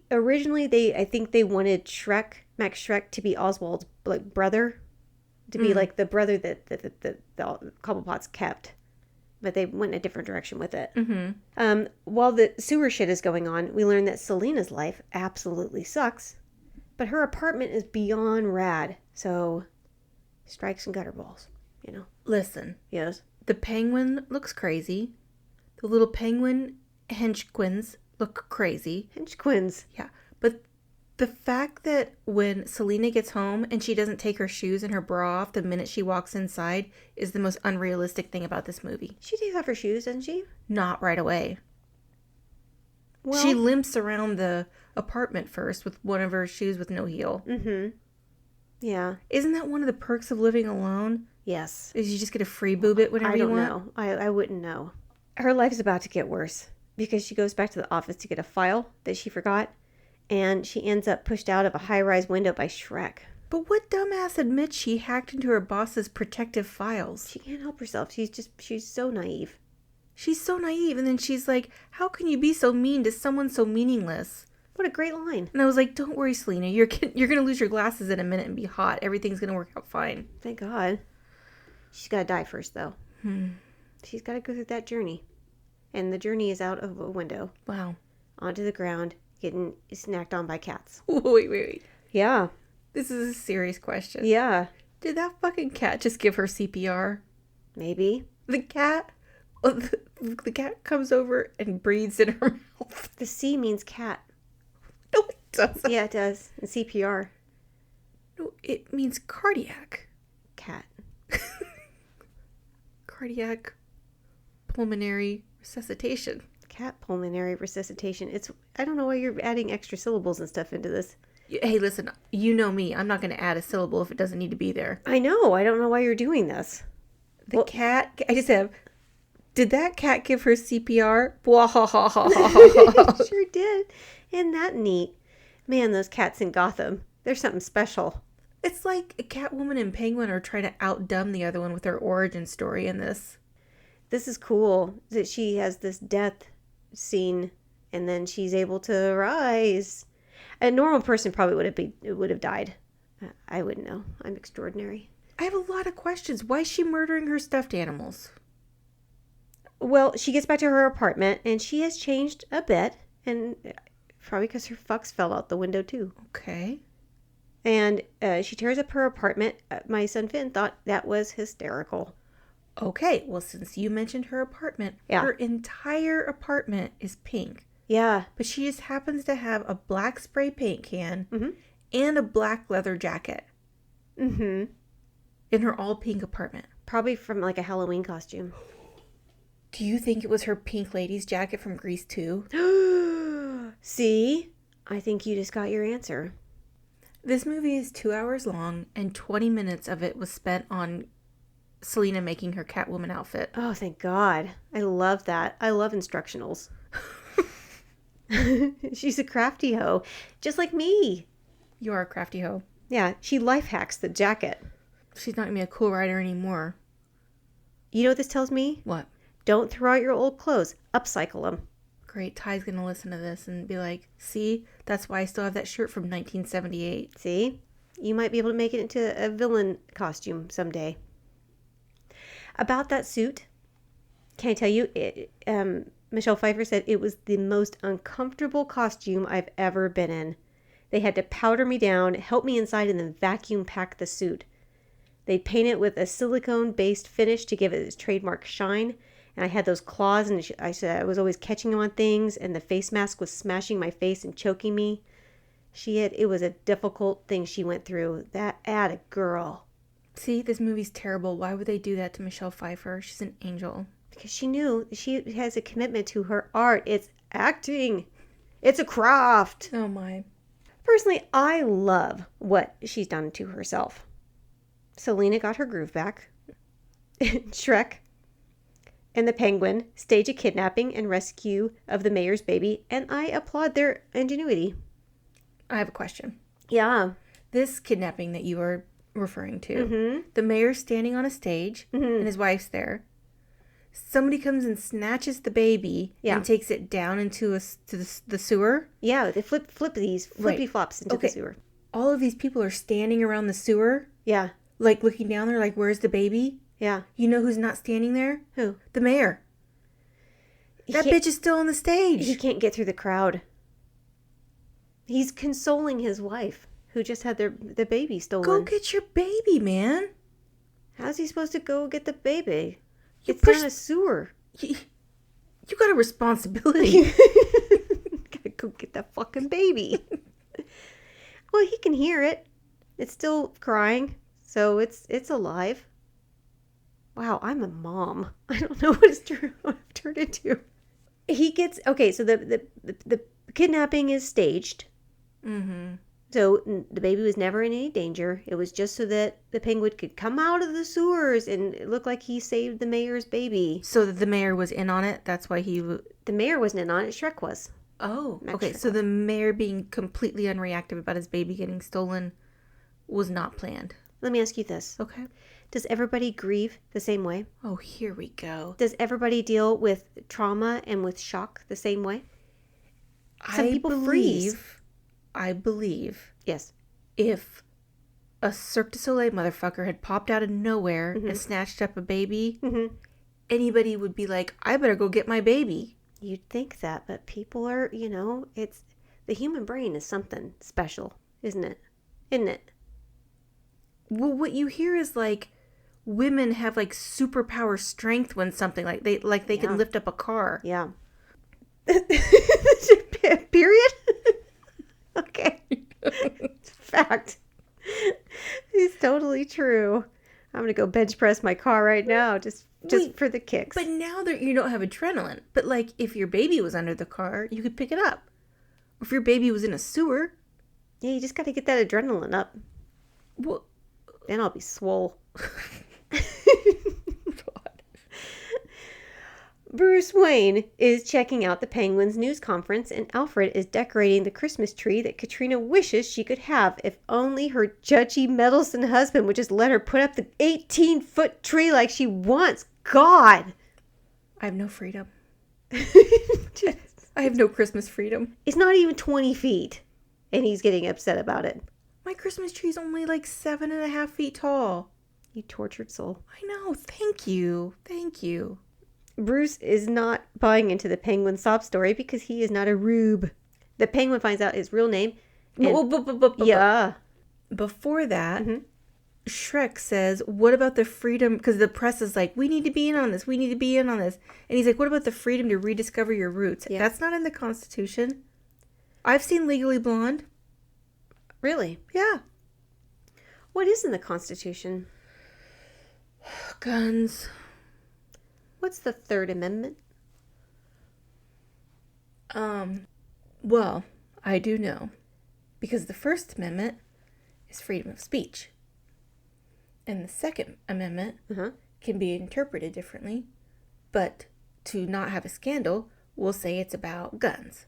originally, I think they wanted Max Shrek, to be Oswald's like brother, to be like the brother that the Cobblepots kept, but they went in a different direction with it. Mm-hmm. While the sewer shit is going on, we learn that Selena's life absolutely sucks, but her apartment is beyond rad. So, strikes and gutter balls, you know. Listen, Yes. the penguin looks crazy. The little penguin henchquins look crazy. Hinchquins. Yeah, but the fact that when Selena gets home and she doesn't take her shoes and her bra off the minute she walks inside is the most unrealistic thing about this movie. She takes off her shoes, doesn't she? Not right away. Well, She limps around the apartment first with one of her shoes with no heel. Mm-hmm. Yeah. Isn't that one of the perks of living alone? Yes. Is you just get a free boob it whenever I don't you want? know. I wouldn't know. Her life's about to get worse because she goes back to the office to get a file that she forgot, and she ends up pushed out of a high-rise window by Shrek. But what dumbass admits she hacked into her boss's protective files? She can't help herself. She's so naive. She's so naive, and then she's like, how can you be so mean to someone so meaningless? What a great line. And I was like, don't worry, Selena. You're going to lose your glasses in a minute and be hot. Everything's going to work out fine. Thank God. She's got to die first, though. She's got to go through that journey. And the journey is out of a window, Wow. onto the ground, getting snacked on by cats. Wait. Yeah. This is a serious question. Yeah. Did that fucking cat just give her CPR? Maybe. The cat comes over and breathes in her mouth. The C means cat. No, it doesn't. Yeah, it does. In CPR. No, it means cardiac. Cat. Cardiac pulmonary resuscitation. Cat pulmonary resuscitation. I don't know why you're adding extra syllables and stuff into this. Hey, listen, you know me. I'm not going to add a syllable if it doesn't need to be there. I know. I don't know why you're doing this. The cat, I just have, did that cat give her CPR? Sure did. Isn't that neat? Man, those cats in Gotham. They're something special. It's like a Catwoman and Penguin are trying to outdumb the other one with their origin story in this. This is cool that she has this death scene and then she's able to rise. A normal person probably would have died. I wouldn't know. I'm extraordinary. I have a lot of questions. Why is she murdering her stuffed animals? Well, she gets back to her apartment and she has changed a bit, and probably because her fucks fell out the window too. Okay. And she tears up her apartment. My son Finn thought that was hysterical. Okay, well, since you mentioned her apartment, Yeah. her entire apartment is pink. Yeah. But she just happens to have a black spray paint can Mm-hmm. and a black leather jacket Mm-hmm. in her all pink apartment. Probably from like a Halloween costume. Do you think it was her pink lady's jacket from Grease 2? See? I think you just got your answer. This movie is 2 hours long, and 20 minutes of it was spent on Selena making her Catwoman outfit. Oh, thank God. I love that. I love instructionals. She's a crafty hoe. Just like me. You are a crafty hoe. Yeah, she life hacks the jacket. She's not going to be a cool writer anymore. You know what this tells me? What? Don't throw out your old clothes. Upcycle them. Great. Ty's going to listen to this and be like, see, that's why I still have that shirt from 1978. See? You might be able to make it into a villain costume someday. About that suit, can I tell you, Michelle Pfeiffer said it was the most uncomfortable costume I've ever been in. They had to powder me down, help me inside, and then vacuum pack the suit. They'd paint it with a silicone-based finish to give it its trademark shine. And I had those claws, and I said I was always catching on things, and the face mask was smashing my face and choking me. It was a difficult thing she went through. That atta girl. See, this movie's terrible. Why would they do that to Michelle Pfeiffer? She's an angel. Because she knew she has a commitment to her art. It's acting. It's a craft. Oh my. Personally, I love what she's done to herself. Selena got her groove back. Shrek and the Penguin stage a kidnapping and rescue of the mayor's baby, and I applaud their ingenuity. I have a question. Yeah. This kidnapping that you are referring to, the mayor's standing on a stage and his wife's there. Somebody comes and snatches the baby and takes it down into the sewer. Yeah, they flip these flippy flops into the sewer. All of these people are standing around the sewer. Yeah. Like looking down there like, where's the baby? Yeah. You know who's not standing there? Who? The mayor. That bitch is still on the stage. He can't get through the crowd. He's consoling his wife, who just had the baby stolen. Go get your baby, man. How's he supposed to go get the baby? It's push- down a sewer. You got a responsibility. Gotta go get that fucking baby. Well, he can hear it. It's still crying, so it's alive. Wow, I'm a mom. I don't know what I've turned into. He gets so the kidnapping is staged. Mm-hmm. So the baby was never in any danger. It was just so that the penguin could come out of the sewers and it looked like he saved the mayor's baby. So the mayor was in on it? That's why he... The mayor wasn't in on it. Shrek was. Oh, Max okay. Shrek So was. the mayor being completely unreactive about his baby getting stolen was not planned. Let me ask you this. Okay. Does everybody grieve the same way? Oh, here we go. Does everybody deal with trauma and with shock the same way? Some people freeze. I believe Yes. if a Cirque du Soleil motherfucker had popped out of nowhere and snatched up a baby, anybody would be like, I better go get my baby. You'd think that, but people are, it's the human brain is something special, isn't it? Isn't it? Well, what you hear is like women have like superpower strength when something like they can lift up a car. Yeah. Period? Okay. Fact. It's totally true. I'm going to go bench press my car right now just for the kicks. But now that you don't have adrenaline. But like if your baby was under the car, you could pick it up. Or if your baby was in a sewer. Yeah, you just got to get that adrenaline up. Well, then I'll be swole. Bruce Wayne is checking out the Penguins news conference, and Alfred is decorating the Christmas tree that Katrina wishes she could have if only her judgy, meddlesome husband would just let her put up the 18-foot tree like she wants. God! I have no freedom. I have no Christmas freedom. It's not even 20 feet, and he's getting upset about it. My Christmas tree's only like 7.5 feet tall. You tortured soul. I know. Thank you. Thank you. Bruce is not buying into the Penguin sob story because he is not a rube. The Penguin finds out his real name. Yeah. Before that, Shrek says, what about the freedom? Because the press is like, we need to be in on this. We need to be in on this. And he's like, what about the freedom to rediscover your roots? Yeah. That's not in the Constitution. I've seen Legally Blonde. Really? Yeah. What is in the Constitution? Guns. What's the Third Amendment? Well, I do know. Because the First Amendment is freedom of speech. And the Second Amendment can be interpreted differently. But to not have a scandal, we'll say it's about guns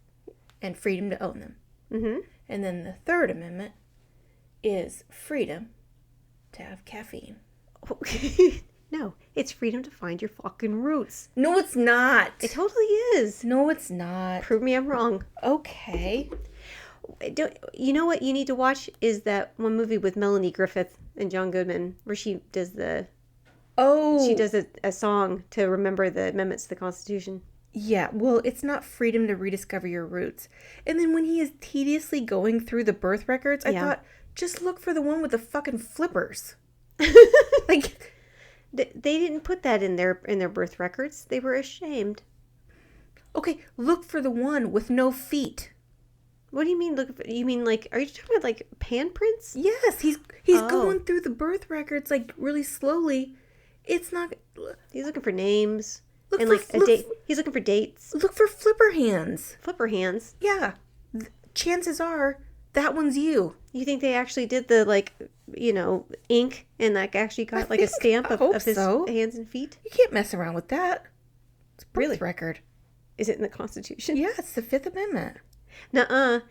and freedom to own them. Mm-hmm. And then the Third Amendment is freedom to have caffeine. No, it's freedom to find your fucking roots. No, it's not. It totally is. No, it's not. Prove me I'm wrong. Okay. You know what you need to watch is that one movie with Melanie Griffith and John Goodman where she does a song to remember the amendments to the Constitution. Yeah, well, it's not freedom to rediscover your roots. And then when he is tediously going through the birth records, I thought, just look for the one with the fucking flippers. Like, they didn't put that in their birth records. They were ashamed. Okay, look for the one with no feet. What do you mean? You mean like? Are you talking about like pan prints? Yes, he's going through the birth records like really slowly. It's not. He's looking for names. He's looking for dates. Look for flipper hands. Flipper hands. Yeah, chances are that one's you. You think they actually did the ink and like actually got like a stamp of his hands and feet? You can't mess around with that. It's birth record. Is it in the Constitution? Yeah, it's the Fifth Amendment. Nuh-uh.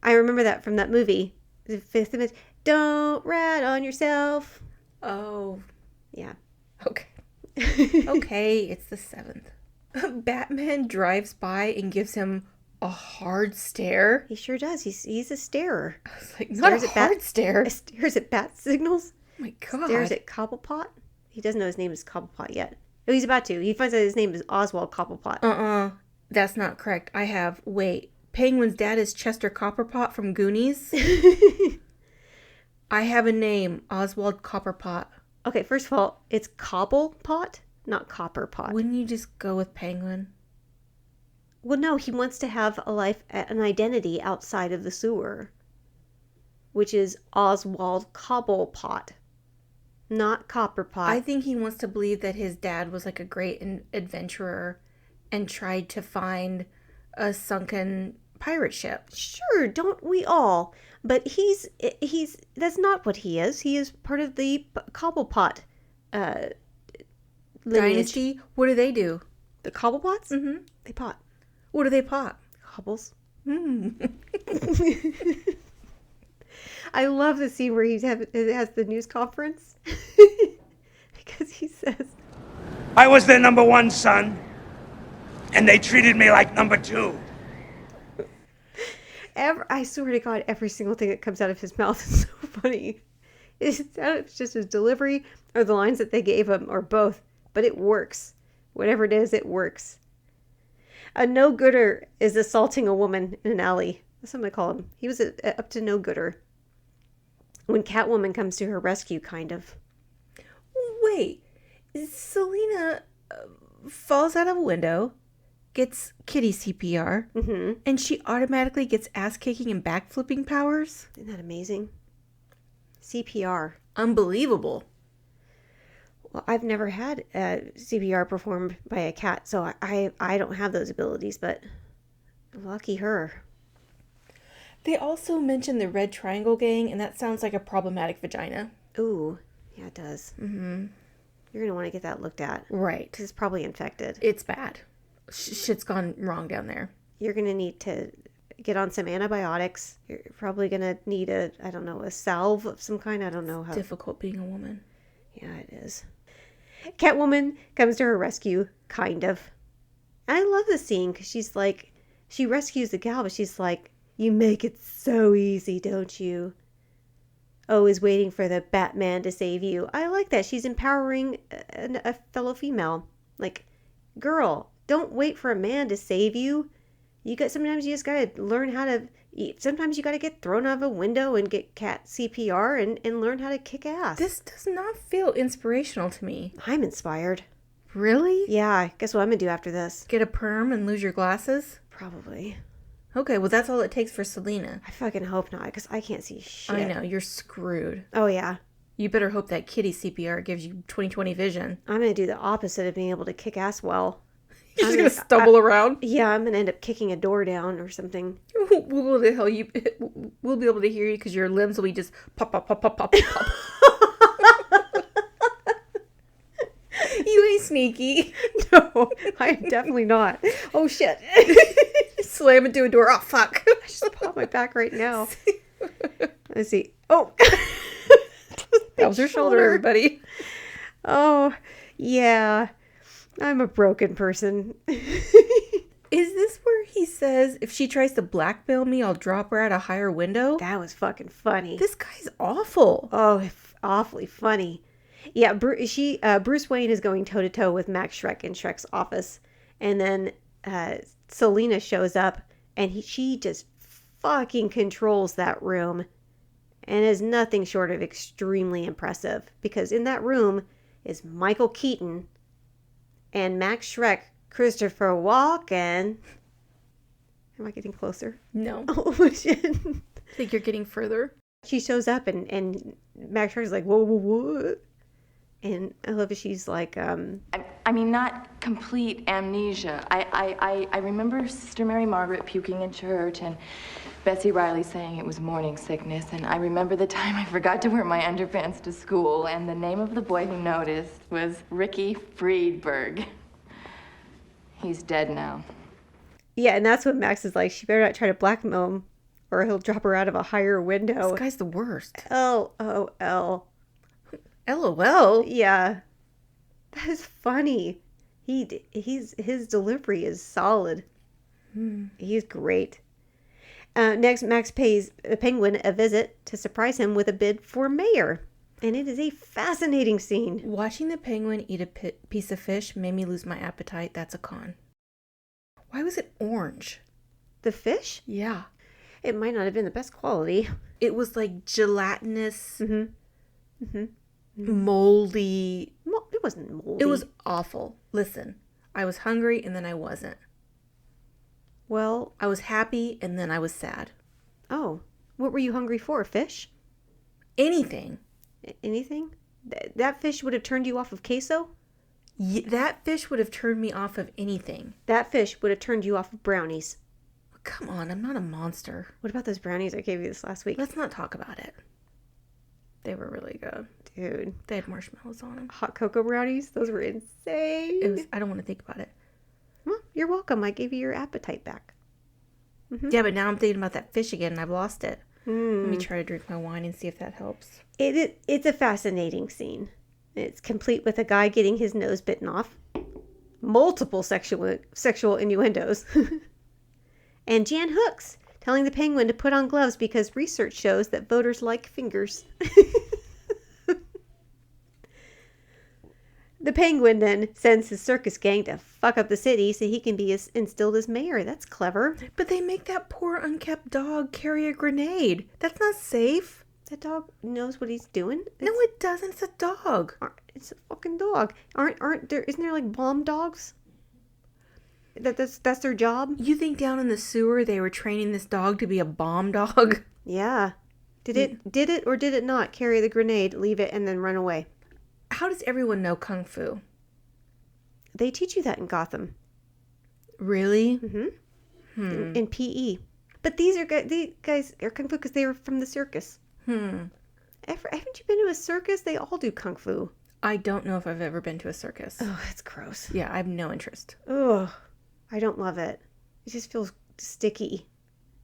I remember that from that movie. The Fifth Amendment. Don't rat on yourself. Oh. Yeah. Okay. Okay, it's the 7th. Batman drives by and gives him a hard stare. He sure does. He's a starer. I was like, not a hard stare. Stares at bat signals. Oh my God. Stares at Cobblepot. He doesn't know his name is Cobblepot yet. Oh, he's about to. He finds out his name is Oswald Cobblepot. That's not correct. Penguin's dad is Chester Copperpot from Goonies. I have a name, Oswald Copperpot. Okay, first of all, it's Cobblepot, not Copperpot. Wouldn't you just go with Penguin? Well, no, he wants to have an identity outside of the sewer, which is Oswald Cobblepot, not Copperpot. I think he wants to believe that his dad was like a great adventurer and tried to find a sunken pirate ship. Sure, don't we all? But he's that's not what he is. He is part of the Cobblepot dynasty. What do they do? The Cobblepots? Mm-hmm. They pot. What do they pot? Cobbles. I love the scene where he has the news conference because he says, I was their number one son, and they treated me like number two. I swear to God, every single thing that comes out of his mouth is so funny. It's just his delivery or the lines that they gave him or both. But it works. Whatever it is, it works. A no-gooder is assaulting a woman in an alley. That's what I'm going to call him. He was up to no-gooder. When Catwoman comes to her rescue, kind of. Wait. Selena falls out of a window, gets kitty CPR, and she automatically gets ass-kicking and back-flipping powers? Isn't that amazing? CPR. Unbelievable. Well, I've never had CPR performed by a cat, so I don't have those abilities, but lucky her. They also mentioned the Red Triangle Gang, and that sounds like a problematic vagina. Ooh, yeah, it does. Mm-hmm. You're going to want to get that looked at. Right. Because it's probably infected. It's bad. Shit's gone wrong down there. You're going to need to get on some antibiotics. You're probably going to need a salve of some kind. I don't know how. Difficult being a woman. Yeah, it is. Catwoman comes to her rescue, kind of. And I love this scene because she's like, she rescues the gal, but she's like, you make it so easy, don't you? Always waiting for the Batman to save you. I like that. She's empowering a fellow female. Like, girl, don't wait for a man to save you. Sometimes you just gotta learn how to. Sometimes you gotta get thrown out of a window and get cat CPR and learn how to kick ass. This does not feel inspirational to me. I'm inspired. Really? Yeah. Guess what I'm gonna do after this? Get a perm and lose your glasses? Probably. Okay, well that's all it takes for Selena. I fucking hope not, because I can't see shit. I know, you're screwed. Oh yeah. You better hope that kitty CPR gives you 20/20 vision. I'm gonna do the opposite of being able to kick ass well. You're just gonna stumble around? Yeah, I'm gonna end up kicking a door down or something. We'll be able to hear you because your limbs will be just pop, pop, pop, pop, pop, pop. You ain't sneaky. No, I'm definitely not. Oh shit. Slam into a door. Oh fuck. I just popped my back right now. Let's see. Oh, That was her shoulder, everybody. Oh, yeah. I'm a broken person. Is this where he says, if she tries to blackmail me, I'll drop her out a higher window? That was fucking funny. This guy's awful. Oh, awfully funny. Yeah, Bruce Wayne is going toe-to-toe with Max Schreck in Schreck's office. And then Selena shows up, and she just fucking controls that room. And is nothing short of extremely impressive. Because in that room is Michael Keaton and Max Schreck, Christopher Walken. Am I getting closer? No. Oh, shit. I think you're getting further. She shows up and Max Schreck's like, whoa, what? And I love it. She's like, I mean, not complete amnesia. I remember Sister Mary Margaret puking in church and Betsy Riley saying it was morning sickness. And I remember the time I forgot to wear my underpants to school. And the name of the boy who noticed was Ricky Friedberg. He's dead now. yeah, and that's when Max is like, she better not try to blackmail him or he'll drop her out of a higher window. This guy's the worst. LOL. LOL. Yeah. That is funny. His delivery is solid. He's great. Next, Max pays Penguin a visit to surprise him with a bid for mayor. And it is a fascinating scene. Watching the penguin eat a piece of fish made me lose my appetite. That's a con. Why was it orange? The fish? Yeah. It might not have been the best quality. It was like gelatinous, moldy. It wasn't moldy. It was awful. Listen, I was hungry and then I wasn't. Well, I was happy and then I was sad. oh. What were you hungry for? Fish? Anything. Anything? That fish would have turned you off of queso? That fish would have turned me off of anything. That fish would have turned you off of brownies. Come on, I'm not a monster. What about those brownies I gave you this last week? Let's not talk about it. They were really good. Dude. They had marshmallows on them. Hot cocoa brownies? Those were insane. I don't want to think about it. Well, you're welcome. I gave you your appetite back. Yeah, but now I'm thinking about that fish again and I've lost it. Let me try to drink my wine and see if that helps. It's a fascinating scene. It's complete with a guy getting his nose bitten off. Multiple sexual innuendos. And Jan Hooks telling the penguin to put on gloves because research shows that voters like fingers. The penguin then sends his circus gang to fuck up the city so he can be instilled as mayor. That's clever. But they make that poor unkept dog carry a grenade. That's not safe. That dog knows what he's doing. No, it doesn't. It's a dog. It's a fucking dog. Isn't there like bomb dogs? That's their job? You think down in the sewer they were training this dog to be a bomb dog? Yeah. Did it or did it not carry the grenade, leave it, and then run away? How does everyone know Kung Fu? They teach you that in Gotham. Really? Mm-hmm. In PE. But these guys are Kung Fu because they were from the circus. Haven't you been to a circus? They all do Kung Fu. I don't know if I've ever been to a circus. Oh, that's gross. Yeah, I have no interest. Ugh. I don't love it. It just feels sticky.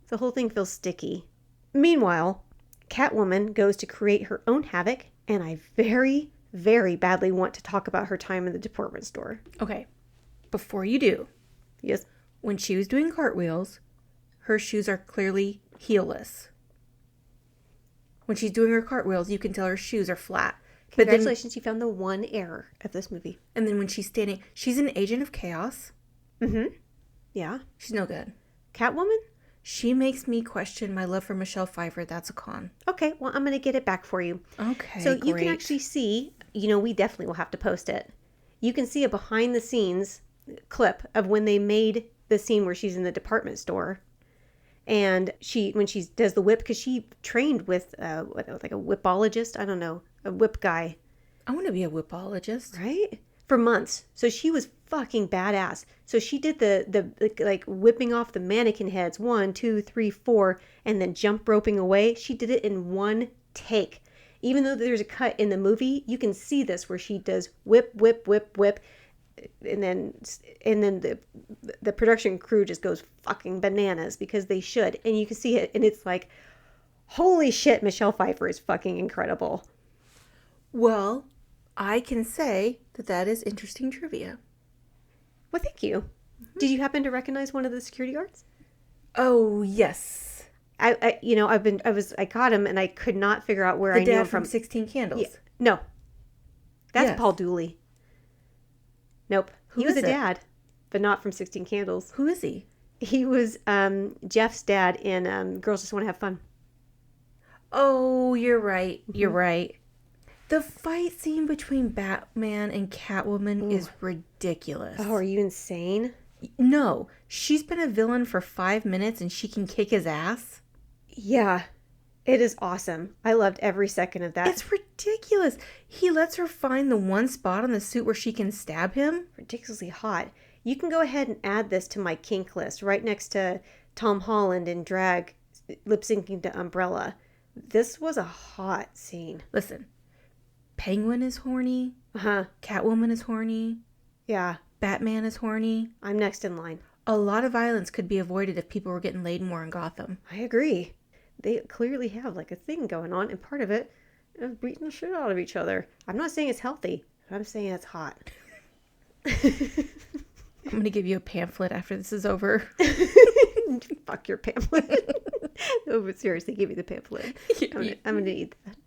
The whole thing feels sticky. Meanwhile, Catwoman goes to create her own havoc, and I very, very badly want to talk about her time in the department store. Okay, before you do. Yes. When she was doing cartwheels, her shoes are clearly heelless. When she's doing her cartwheels, you can tell her shoes are flat. Congratulations, you found the one error of this movie. And then when she's standing, she's an agent of chaos. Yeah. She's no good. Catwoman? She makes me question my love for Michelle Pfeiffer. That's a con. Okay, well, I'm going to get it back for you. Okay, So great. you can actually see, we definitely will have to post it. You can see a behind the scenes clip of when they made the scene where she's in the department store. And when she does the whip, because she trained with like a whipologist, I don't know, a whip guy. I want to be a whipologist. Right? For months. So she was fucking badass. So she did the like whipping off the mannequin heads, 1, 2, 3, 4, and then jump roping away. She did it in one take. Even though there's a cut in the movie, you can see this where she does whip, whip, whip, whip. And then the production crew just goes fucking bananas because they should. And you can see it and it's like, Holy shit, Michelle Pfeiffer is fucking incredible. Well, I can say that is interesting trivia. Well, thank you. Did you happen to recognize one of the security guards? Oh, yes. I caught him and I could not figure out where The I knew dad him from from. 16 Candles. Yeah, no. That's Yes. Paul Dooley. Nope. He Who was is a it? dad, but not from 16 Candles. Who is he? He was Jeff's dad in Girls Just Want to Have Fun. Oh, you're right. You're right. The fight scene between Batman and Catwoman is ridiculous. Oh, are you insane? No, she's been a villain for 5 minutes and she can kick his ass. Yeah. It is awesome. I loved every second of that. It's ridiculous. He lets her find the one spot on the suit where she can stab him. Ridiculously hot. You can go ahead and add this to my kink list right next to Tom Holland in drag lip syncing to Umbrella. This was a hot scene. Listen, Penguin is horny. Uh-huh. Catwoman is horny. Yeah. Batman is horny. I'm next in line. A lot of violence could be avoided if people were getting laid more in Gotham. I agree. They clearly have like a thing going on, and part of it is beating the shit out of each other. I'm not saying it's healthy. I'm saying it's hot. I'm going to give you a pamphlet after this is over. Fuck your pamphlet. No, but seriously, give me the pamphlet. I'm going to eat that.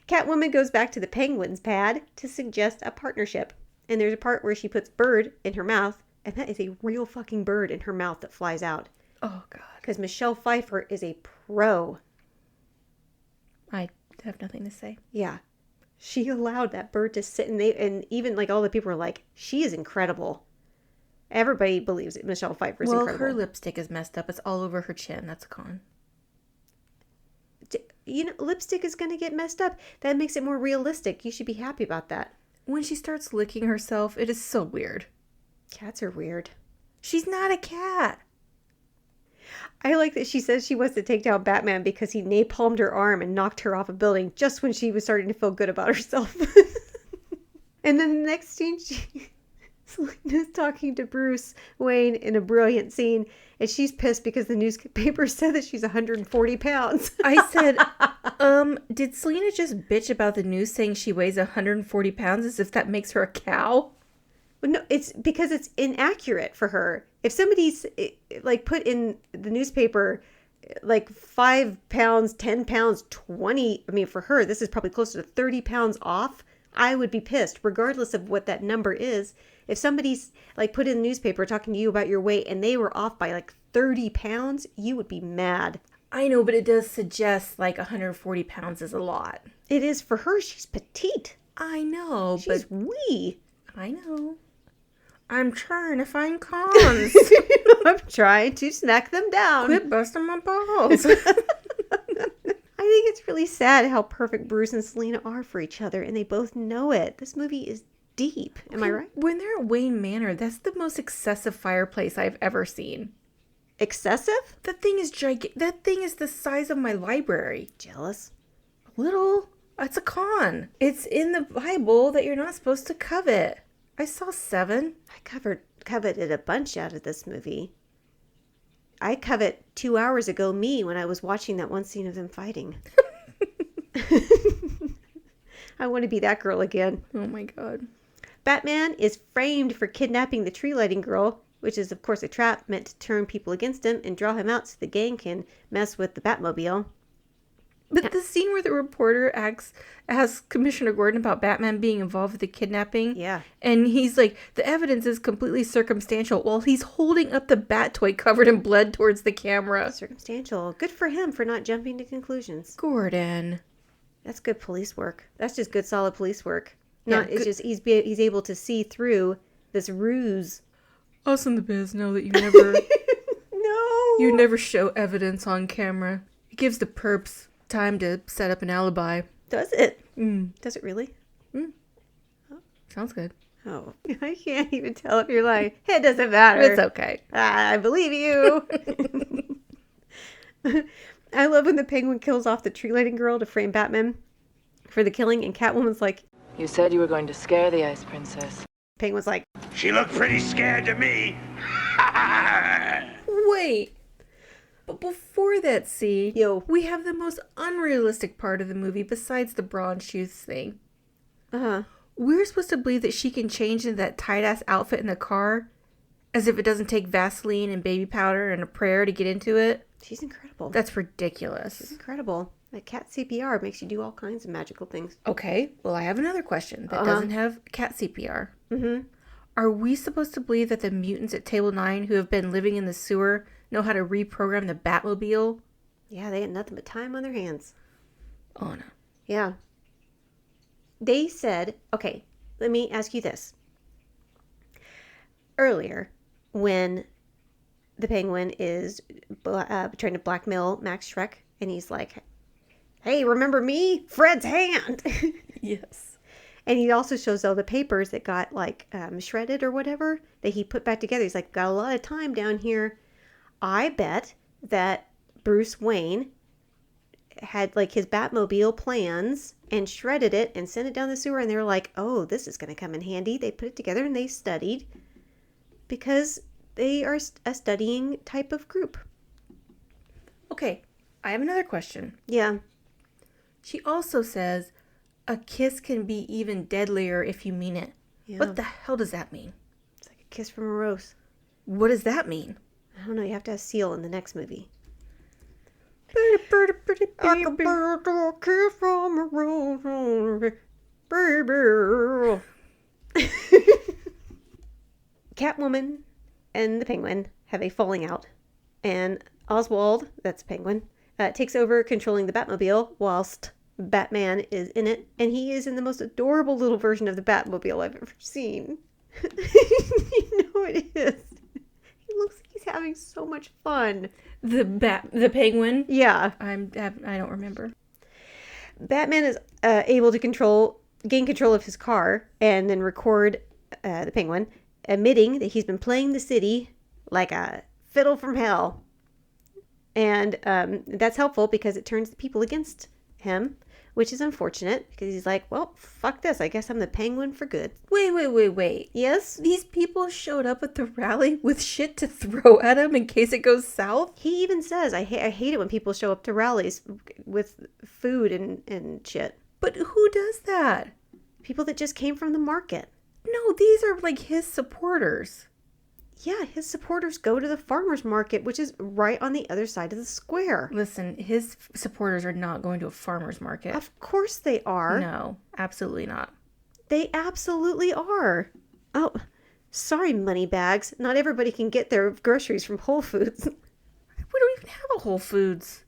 Catwoman goes back to the Penguin's pad to suggest a partnership. And there's a part where she puts bird in her mouth, and that is a real fucking bird in her mouth that flies out. Oh, God. Because Michelle Pfeiffer is a pro. I have nothing to say. Yeah. She allowed that bird to sit, and even like all the people were like, she is incredible. Everybody believes it. Michelle Pfeiffer is incredible. Well, her lipstick is messed up. It's all over her chin. That's a con. You know, lipstick is going to get messed up. That makes it more realistic. You should be happy about that. When she starts licking herself, it is so weird. Cats are weird. She's not a cat. I like that she says she wants to take down Batman because he napalmed her arm and knocked her off a building just when she was starting to feel good about herself. And then the next scene, Selina's talking to Bruce Wayne in a brilliant scene, and she's pissed because the newspaper said that she's 140 pounds. I said, did Selina just bitch about the news saying she weighs 140 pounds as if that makes her a cow? Well, no, it's because it's inaccurate for her. If somebody's like put in the newspaper like 5 pounds, 10 pounds, 20, I mean, for her, this is probably closer to 30 pounds off, I would be pissed, regardless of what that number is. If somebody's like put in the newspaper talking to you about your weight and they were off by like 30 pounds, you would be mad. I know, but it does suggest like 140 pounds is a lot. It is for her. She's petite. I know, She's but wee. I know. I'm trying to find cons. I'm trying to snack them down. Quit busting my balls. I think it's really sad how perfect Bruce and Selina are for each other, and they both know it. This movie is deep. Am I right? When they're at Wayne Manor, that's the most excessive fireplace I've ever seen. Excessive? That thing is gigantic. That thing is the size of my library. Jealous? Little. It's a con. It's in the Bible that you're not supposed to covet. I saw 7. I coveted a bunch out of this movie. I covet 2 hours ago me when I was watching that one scene of them fighting. I want to be that girl again. Oh my God. Batman is framed for kidnapping the tree lighting girl, which is of course a trap meant to turn people against him and draw him out so the gang can mess with the Batmobile. But the scene where the reporter asks Commissioner Gordon about Batman being involved with the kidnapping. Yeah. And he's like, the evidence is completely circumstantial while he's holding up the bat toy covered in blood towards the camera. Circumstantial. Good for him for not jumping to conclusions. Gordon. That's good police work. That's just good solid police work. Yeah, Not it's just he's able to see through this ruse. Us in the biz know that you never No. you never show evidence on camera. It gives the perps time to set up an alibi. Does it? Does it really? Sounds good. Oh, I can't even tell if you're lying. It doesn't matter. It's okay. I believe you. I love when the Penguin kills off the tree lighting girl to frame Batman for the killing, and Catwoman's like, You said you were going to scare the Ice Princess. Penguin's like, She looked pretty scared to me. Wait. But before that scene, Yo. we have the most unrealistic part of the movie besides the bra and shoes thing. Uh-huh. We're supposed to believe that she can change into that tight-ass outfit in the car as if it doesn't take Vaseline and baby powder and a prayer to get into it. She's incredible. That's ridiculous. She's incredible. That cat CPR makes you do all kinds of magical things. Okay, well, I have another question that doesn't have cat CPR. Mm-hmm. Are we supposed to believe that the mutants at Table 9 who have been living in the sewer know how to reprogram the Batmobile? Yeah, they had nothing but time on their hands. Oh, no. Yeah. They said, okay, let me ask you this. Earlier, when the Penguin is trying to blackmail Max Schreck, and he's like, hey, remember me? Fred's hand. Yes. And he also shows all the papers that got like shredded or whatever that he put back together. He's like, got a lot of time down here. I bet that Bruce Wayne had like his Batmobile plans and shredded it and sent it down the sewer. And they were like, oh, this is going to come in handy. They put it together and they studied because they are a studying type of group. Okay, I have another question. Yeah. She also says, a kiss can be even deadlier if you mean it. Yeah. What the hell does that mean? It's like a kiss from a rose. What does that mean? I don't know. You have to have Seal in the next movie. Baby. Kiss from a rose, baby. Catwoman and the Penguin have a falling out, and Oswald, that's Penguin, takes over controlling the Batmobile whilst Batman is in it, and he is in the most adorable little version of the Batmobile I've ever seen. You know it is. He looks like he's having so much fun. The Penguin? Yeah. I don't remember. Batman is able to gain control of his car and then record the Penguin, admitting that he's been playing the city like a fiddle from hell. And that's helpful because it turns the people against him, which is unfortunate because he's like, well, fuck this. I guess I'm the Penguin for good. Wait. Yes? These people showed up at the rally with shit to throw at him in case it goes south? He even says, I hate it when people show up to rallies with food and shit. But who does that? People that just came from the market. No, these are like his supporters. Yeah, his supporters go to the farmer's market, which is right on the other side of the square. Listen, his supporters are not going to a farmer's market. Of course they are. No, absolutely not. They absolutely are. Oh, sorry, moneybags. Not everybody can get their groceries from Whole Foods. We don't even have a Whole Foods.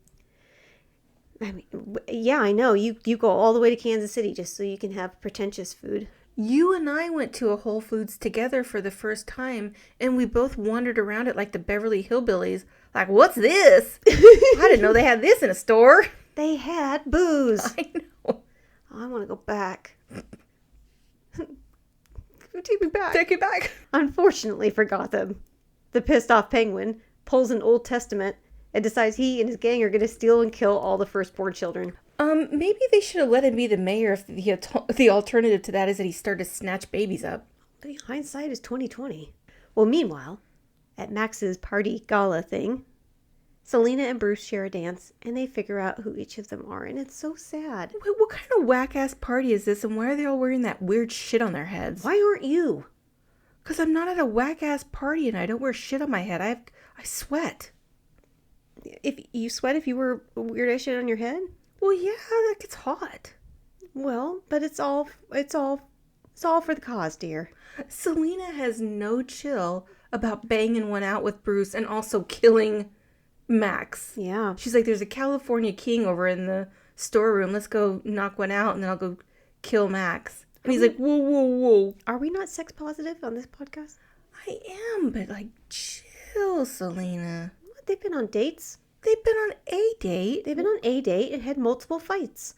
I mean, yeah, I know. You go all the way to Kansas City just so you can have pretentious food. You and I went to a Whole Foods together for the first time, and we both wandered around it like the Beverly Hillbillies. Like, what's this? I didn't know they had this in a store. They had booze. I know. Oh, I want to go back. Take me back. Take it back. Unfortunately for Gotham, the pissed off Penguin pulls an Old Testament and decides he and his gang are going to steal and kill all the firstborn children. Maybe they should have let him be the mayor if the alternative to that is that he started to snatch babies up. But hindsight is 20/20. Well, meanwhile, at Max's party gala thing, Selena and Bruce share a dance, and they figure out who each of them are, and it's so sad. Wait, what kind of whack-ass party is this, and why are they all wearing that weird shit on their heads? Why aren't you? Because I'm not at a whack-ass party, and I don't wear shit on my head. I sweat. If you sweat if you wear weird-ass shit on your head? Well, yeah, like it's hot. Well, but it's all for the cause, dear. Selena has no chill about banging one out with Bruce and also killing Max. Yeah. She's like, there's a California king over in the storeroom. Let's go knock one out and then I'll go kill Max. And he's like, whoa. Are we not sex positive on this podcast? I am, but like, chill, Selena. What? They've been on dates. They've been on a date. They've been on a date and had multiple fights.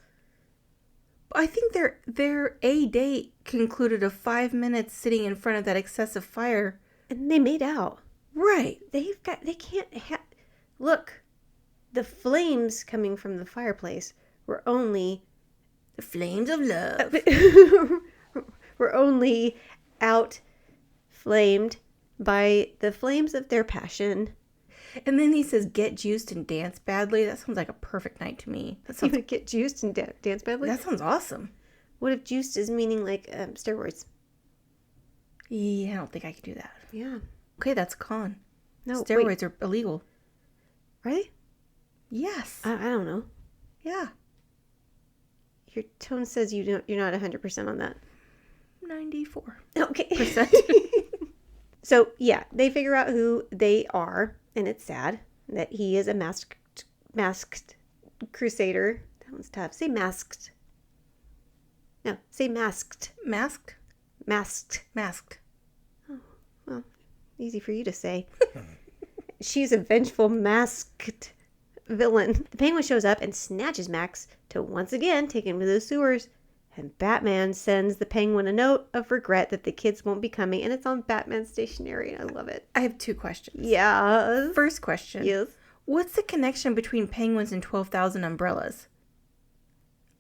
I think their a date concluded of 5 minutes sitting in front of that excessive fire. And they made out. Right. They can't look, the flames coming from the fireplace were only the flames of love. were only out flamed by the flames of their passion. And then he says, get juiced and dance badly. That sounds like a perfect night to me. That You sounds, would get juiced and dance badly? that sounds awesome. What if juiced is meaning like steroids? Yeah, I don't think I could do that. Yeah. Okay, that's a con. No, Steroids are illegal. Are they? Yes. I don't know. Yeah. Your tone says you're not 100% on that. 94. Okay. So, yeah, they figure out who they are, and it's sad that he is a masked crusader. That one's tough. Say masked. No, say masked. Masked? Masked. Masked. Well, easy for you to say. She's a vengeful masked villain. The Penguin shows up and snatches Max to once again take him to the sewers. And Batman sends the Penguin a note of regret that the kids won't be coming. And it's on Batman stationery. And I love it. I have 2 questions. Yeah. First question. Yes. What's the connection between penguins and 12,000 umbrellas?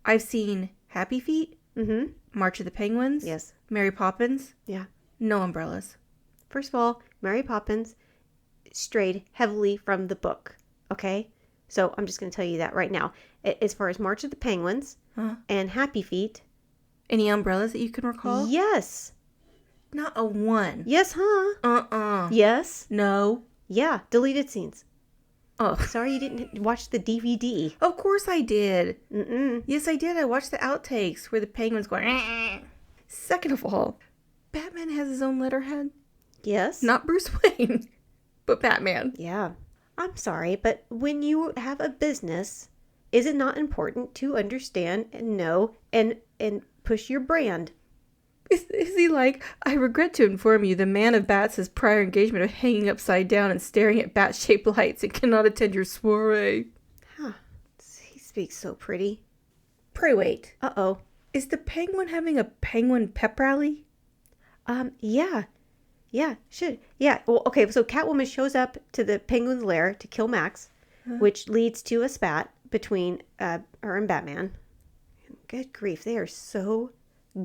I've seen Happy Feet, Mm-hmm. March of the Penguins, Yes. Mary Poppins, Yeah. no umbrellas. First of all, Mary Poppins strayed heavily from the book. Okay? So I'm just going to tell you that right now. As far as March of the Penguins and Happy Feet. Any umbrellas that you can recall? Yes. Not a one. Yes, huh? Yes. No. Yeah. Deleted scenes. Oh. Sorry you didn't watch the DVD. Of course I did. Mm-mm. Yes, I did. I watched the outtakes where the penguin's going. Second of all, Batman has his own letterhead. Yes. Not Bruce Wayne, but Batman. Yeah. I'm sorry, but when you have a business, is it not important to understand and know and push your brand? Is he like, I regret to inform you, the man of bats has prior engagement of hanging upside down and staring at bat-shaped lights and cannot attend your soiree. Huh. He speaks so pretty. Pray wait. Uh-oh. Is the Penguin having a penguin pep rally? Yeah. Yeah, should. Yeah, well, okay, so Catwoman shows up to the Penguin's lair to kill Max, which leads to a spat between her and Batman. Good grief, they are so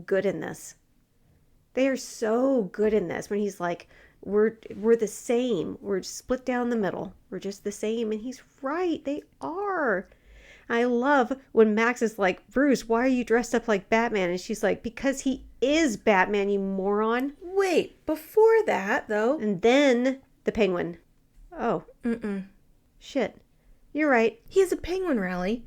good in this. They are so good in this when he's like, we're the same. We're split down the middle. We're just the same. And he's right. They are. I love when Max is like, Bruce, why are you dressed up like Batman? And she's like, because he is Batman, you moron. Wait, before that, though. And then the Penguin. Oh. Shit. You're right. He has a penguin rally.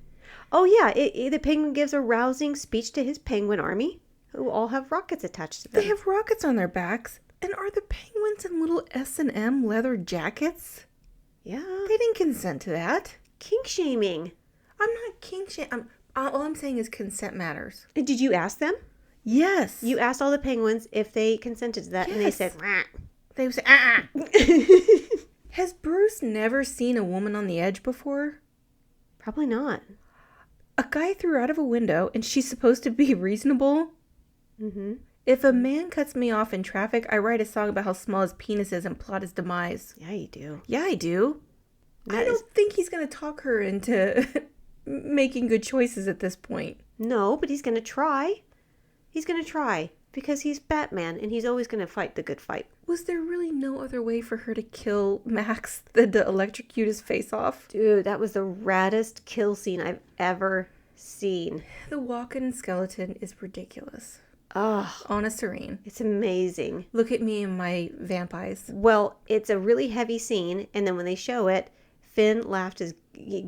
Oh, yeah. The Penguin gives a rousing speech to his penguin army, who all have rockets attached to them. They have rockets on their backs. And are the penguins in little S&M leather jackets? Yeah. They didn't consent to that. Kink shaming. I'm not king shaming. All I'm saying is consent matters. Did you ask them? Yes. You asked all the penguins if they consented to that, and they Yes. said, "Rah." They would say, Has Bruce never seen a woman on the edge before? Probably not. A guy threw her out of a window, and she's supposed to be reasonable? Mm-hmm. If a man cuts me off in traffic, I write a song about how small his penis is and plot his demise. Yeah, you do. Yeah, I do. I That is- don't think he's going to talk her into making good choices at this point. No, but he's going to try. He's going to try because he's Batman, and he's always going to fight the good fight. Was there really no other way for her to kill Max than to electrocute his face off? Dude, that was the raddest kill scene I've ever seen. The Walken skeleton is ridiculous. Oh, Honor serene. it's amazing. Look at me and my vamp eyes. Well, it's a really heavy scene, and then when they show it, Finn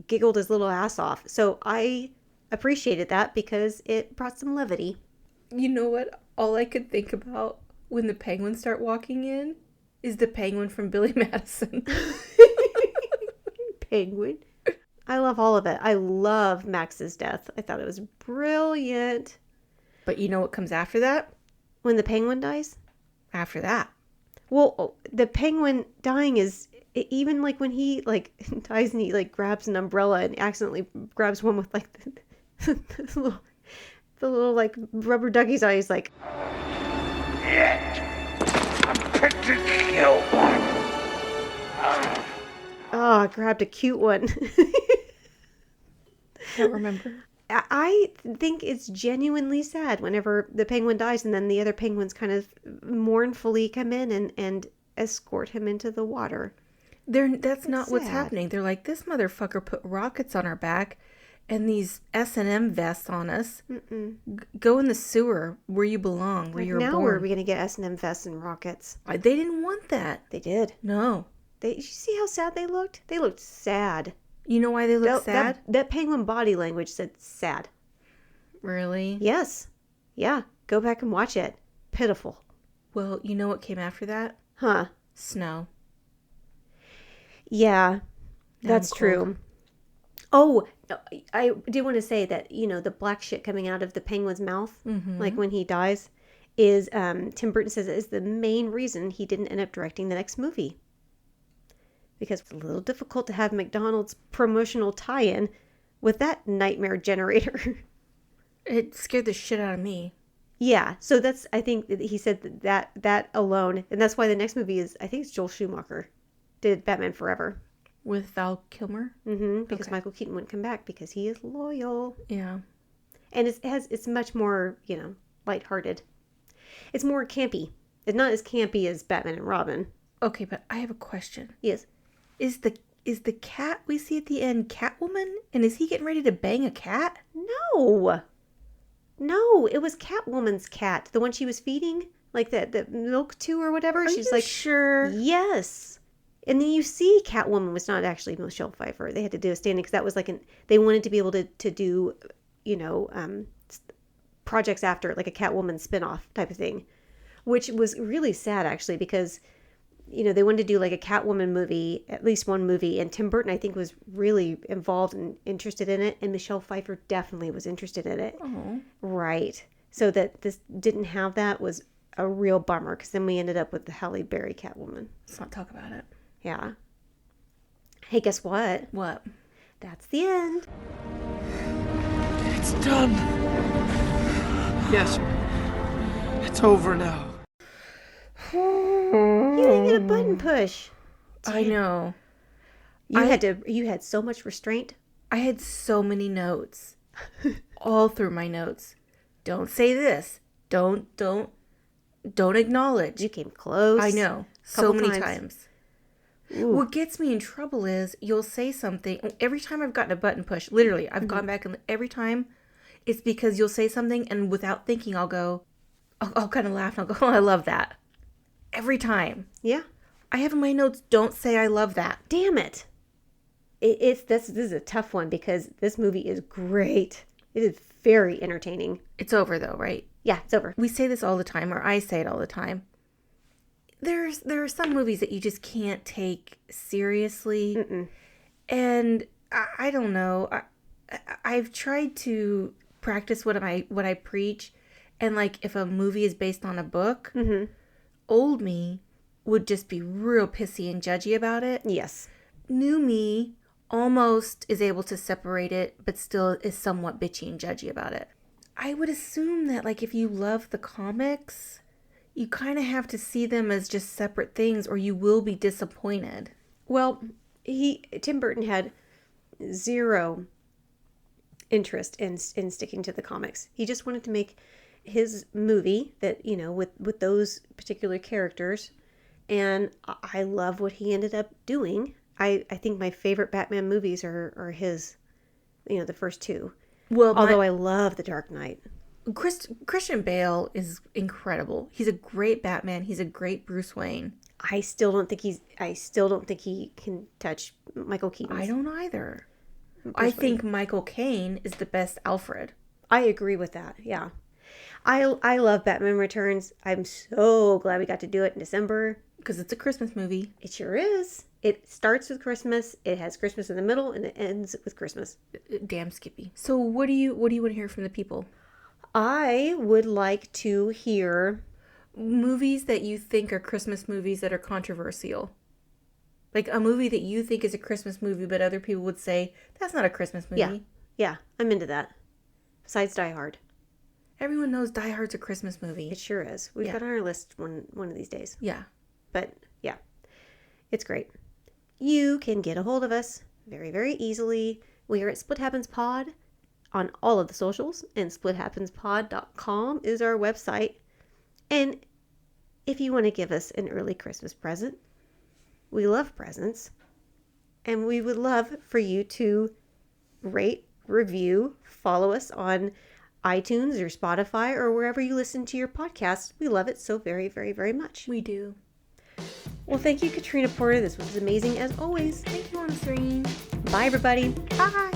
giggled his little ass off. So I appreciated that because it brought some levity. You know what? All I could think about when the penguins start walking in is the penguin from Billy Madison. Penguin. I love all of it. I love Max's death. I thought it was brilliant. But you know what comes after that? When the penguin dies? After that. Well, the penguin dying is even like when he like dies and he like grabs an umbrella and accidentally grabs one with like the little like rubber duckies on. He's like, Yet, I'm fit to kill one. oh, I grabbed a cute one. Can't remember. I think it's genuinely sad whenever the penguin dies and then the other penguins kind of mournfully come in and escort him into the water. That's not what's sad. happening. They're like, this motherfucker put rockets on our back and these S&M vests on us. Go in the sewer where you belong, where you were now born. where are we going to get S&M vests and rockets? They didn't want that. They did. No. Did you see how sad they looked? They looked sad. You know why they look sad? That penguin body language said sad. Really? Yes. Yeah. Go back and watch it. Pitiful. Well, you know what came after that? Huh. Snow. Yeah. That's cold. true. Oh, I do want to say that, the black shit coming out of the penguin's mouth, like when he dies, is, Tim Burton says, is the main reason he didn't end up directing the next movie. Because it's a little difficult to have McDonald's promotional tie-in with that nightmare generator. It scared the shit out of me. Yeah, so that's, I think that he said that alone, and that's why the next movie is, I think it's Joel Schumacher did Batman Forever. With Val Kilmer? Because Okay. Michael Keaton wouldn't come back because he is loyal. Yeah. And it's much more, lighthearted. It's more campy. It's not as campy as Batman and Robin. Okay, but I have a question. Yes. Is the cat we see at the end Catwoman? And is he getting ready to bang a cat? No, it was Catwoman's cat. The one she was feeding, like the milk to or whatever. Are She's you like, sure? yes. And then you see Catwoman was not actually Michelle Pfeiffer. They had to do a stand-in because that was like they wanted to be able to do, projects after, like a Catwoman spin-off type of thing, which was really sad actually because, they wanted to do like a Catwoman movie, at least one movie, and Tim Burton I think was really involved and interested in it, and Michelle Pfeiffer definitely was interested in it. Oh. Right. So that this didn't have that was a real bummer because then we ended up with the Halle Berry Catwoman. Let's not talk about it. Yeah. Hey, guess what? What? That's the end. It's done. Yes. It's over now. You didn't get a button push. I know. You had so much restraint. I had so many notes. All through my notes. Don't say this. Don't acknowledge. You came close. I know. So Couple many times. times. What gets me in trouble is you'll say something. Every time I've gotten a button push, literally, I've gone back and every time it's because you'll say something and without thinking, I'll kind of laugh and I'll go, oh, I love that. Every time. Yeah. I have in my notes, don't say I love that. Damn it. This is a tough one because this movie is great. It is very entertaining. It's over though, right? Yeah, it's over. We say this all the time, or I say it all the time. There are some movies that you just can't take seriously. And I don't know. I've tried to practice what I preach. And like if a movie is based on a book, old me would just be real pissy and judgy about it. Yes. New me almost is able to separate it, but still is somewhat bitchy and judgy about it. I would assume that like if you love the comics, you kind of have to see them as just separate things or you will be disappointed. Well, Tim Burton had zero interest in sticking to the comics. He just wanted to make his movie that, with those particular characters. And I love what he ended up doing. I think my favorite Batman movies are his, the first two. Well, although I love The Dark Knight. Christian Bale is incredible. He's a great Batman. He's a great Bruce Wayne. I still don't think he can touch Michael Keaton. I don't either. I think Michael Caine is the best Alfred. I agree with that. Yeah. I love Batman Returns. I'm so glad we got to do it in December. Because it's a Christmas movie. It sure is. It starts with Christmas. It has Christmas in the middle, and it ends with Christmas. Damn Skippy. So what do you want to hear from the people? I would like to hear movies that you think are Christmas movies that are controversial. Like a movie that you think is a Christmas movie, but other people would say, that's not a Christmas movie. Yeah, I'm into that. Besides Die Hard. Everyone knows Die Hard's a Christmas movie. It sure is. We've got on our list one of these days. Yeah. But, yeah. It's great. You can get a hold of us very, very easily. We are at Split Happens Pod on all of the socials, and splithappenspod.com is our website. And if you want to give us an early Christmas present, we love presents. And we would love for you to rate, review, follow us on iTunes or Spotify or wherever you listen to your podcasts. We love it so very, very, very much. We do. Well, thank you, Katrina Porter. This was amazing as always. Thank you, On Screen. Bye, everybody. Bye.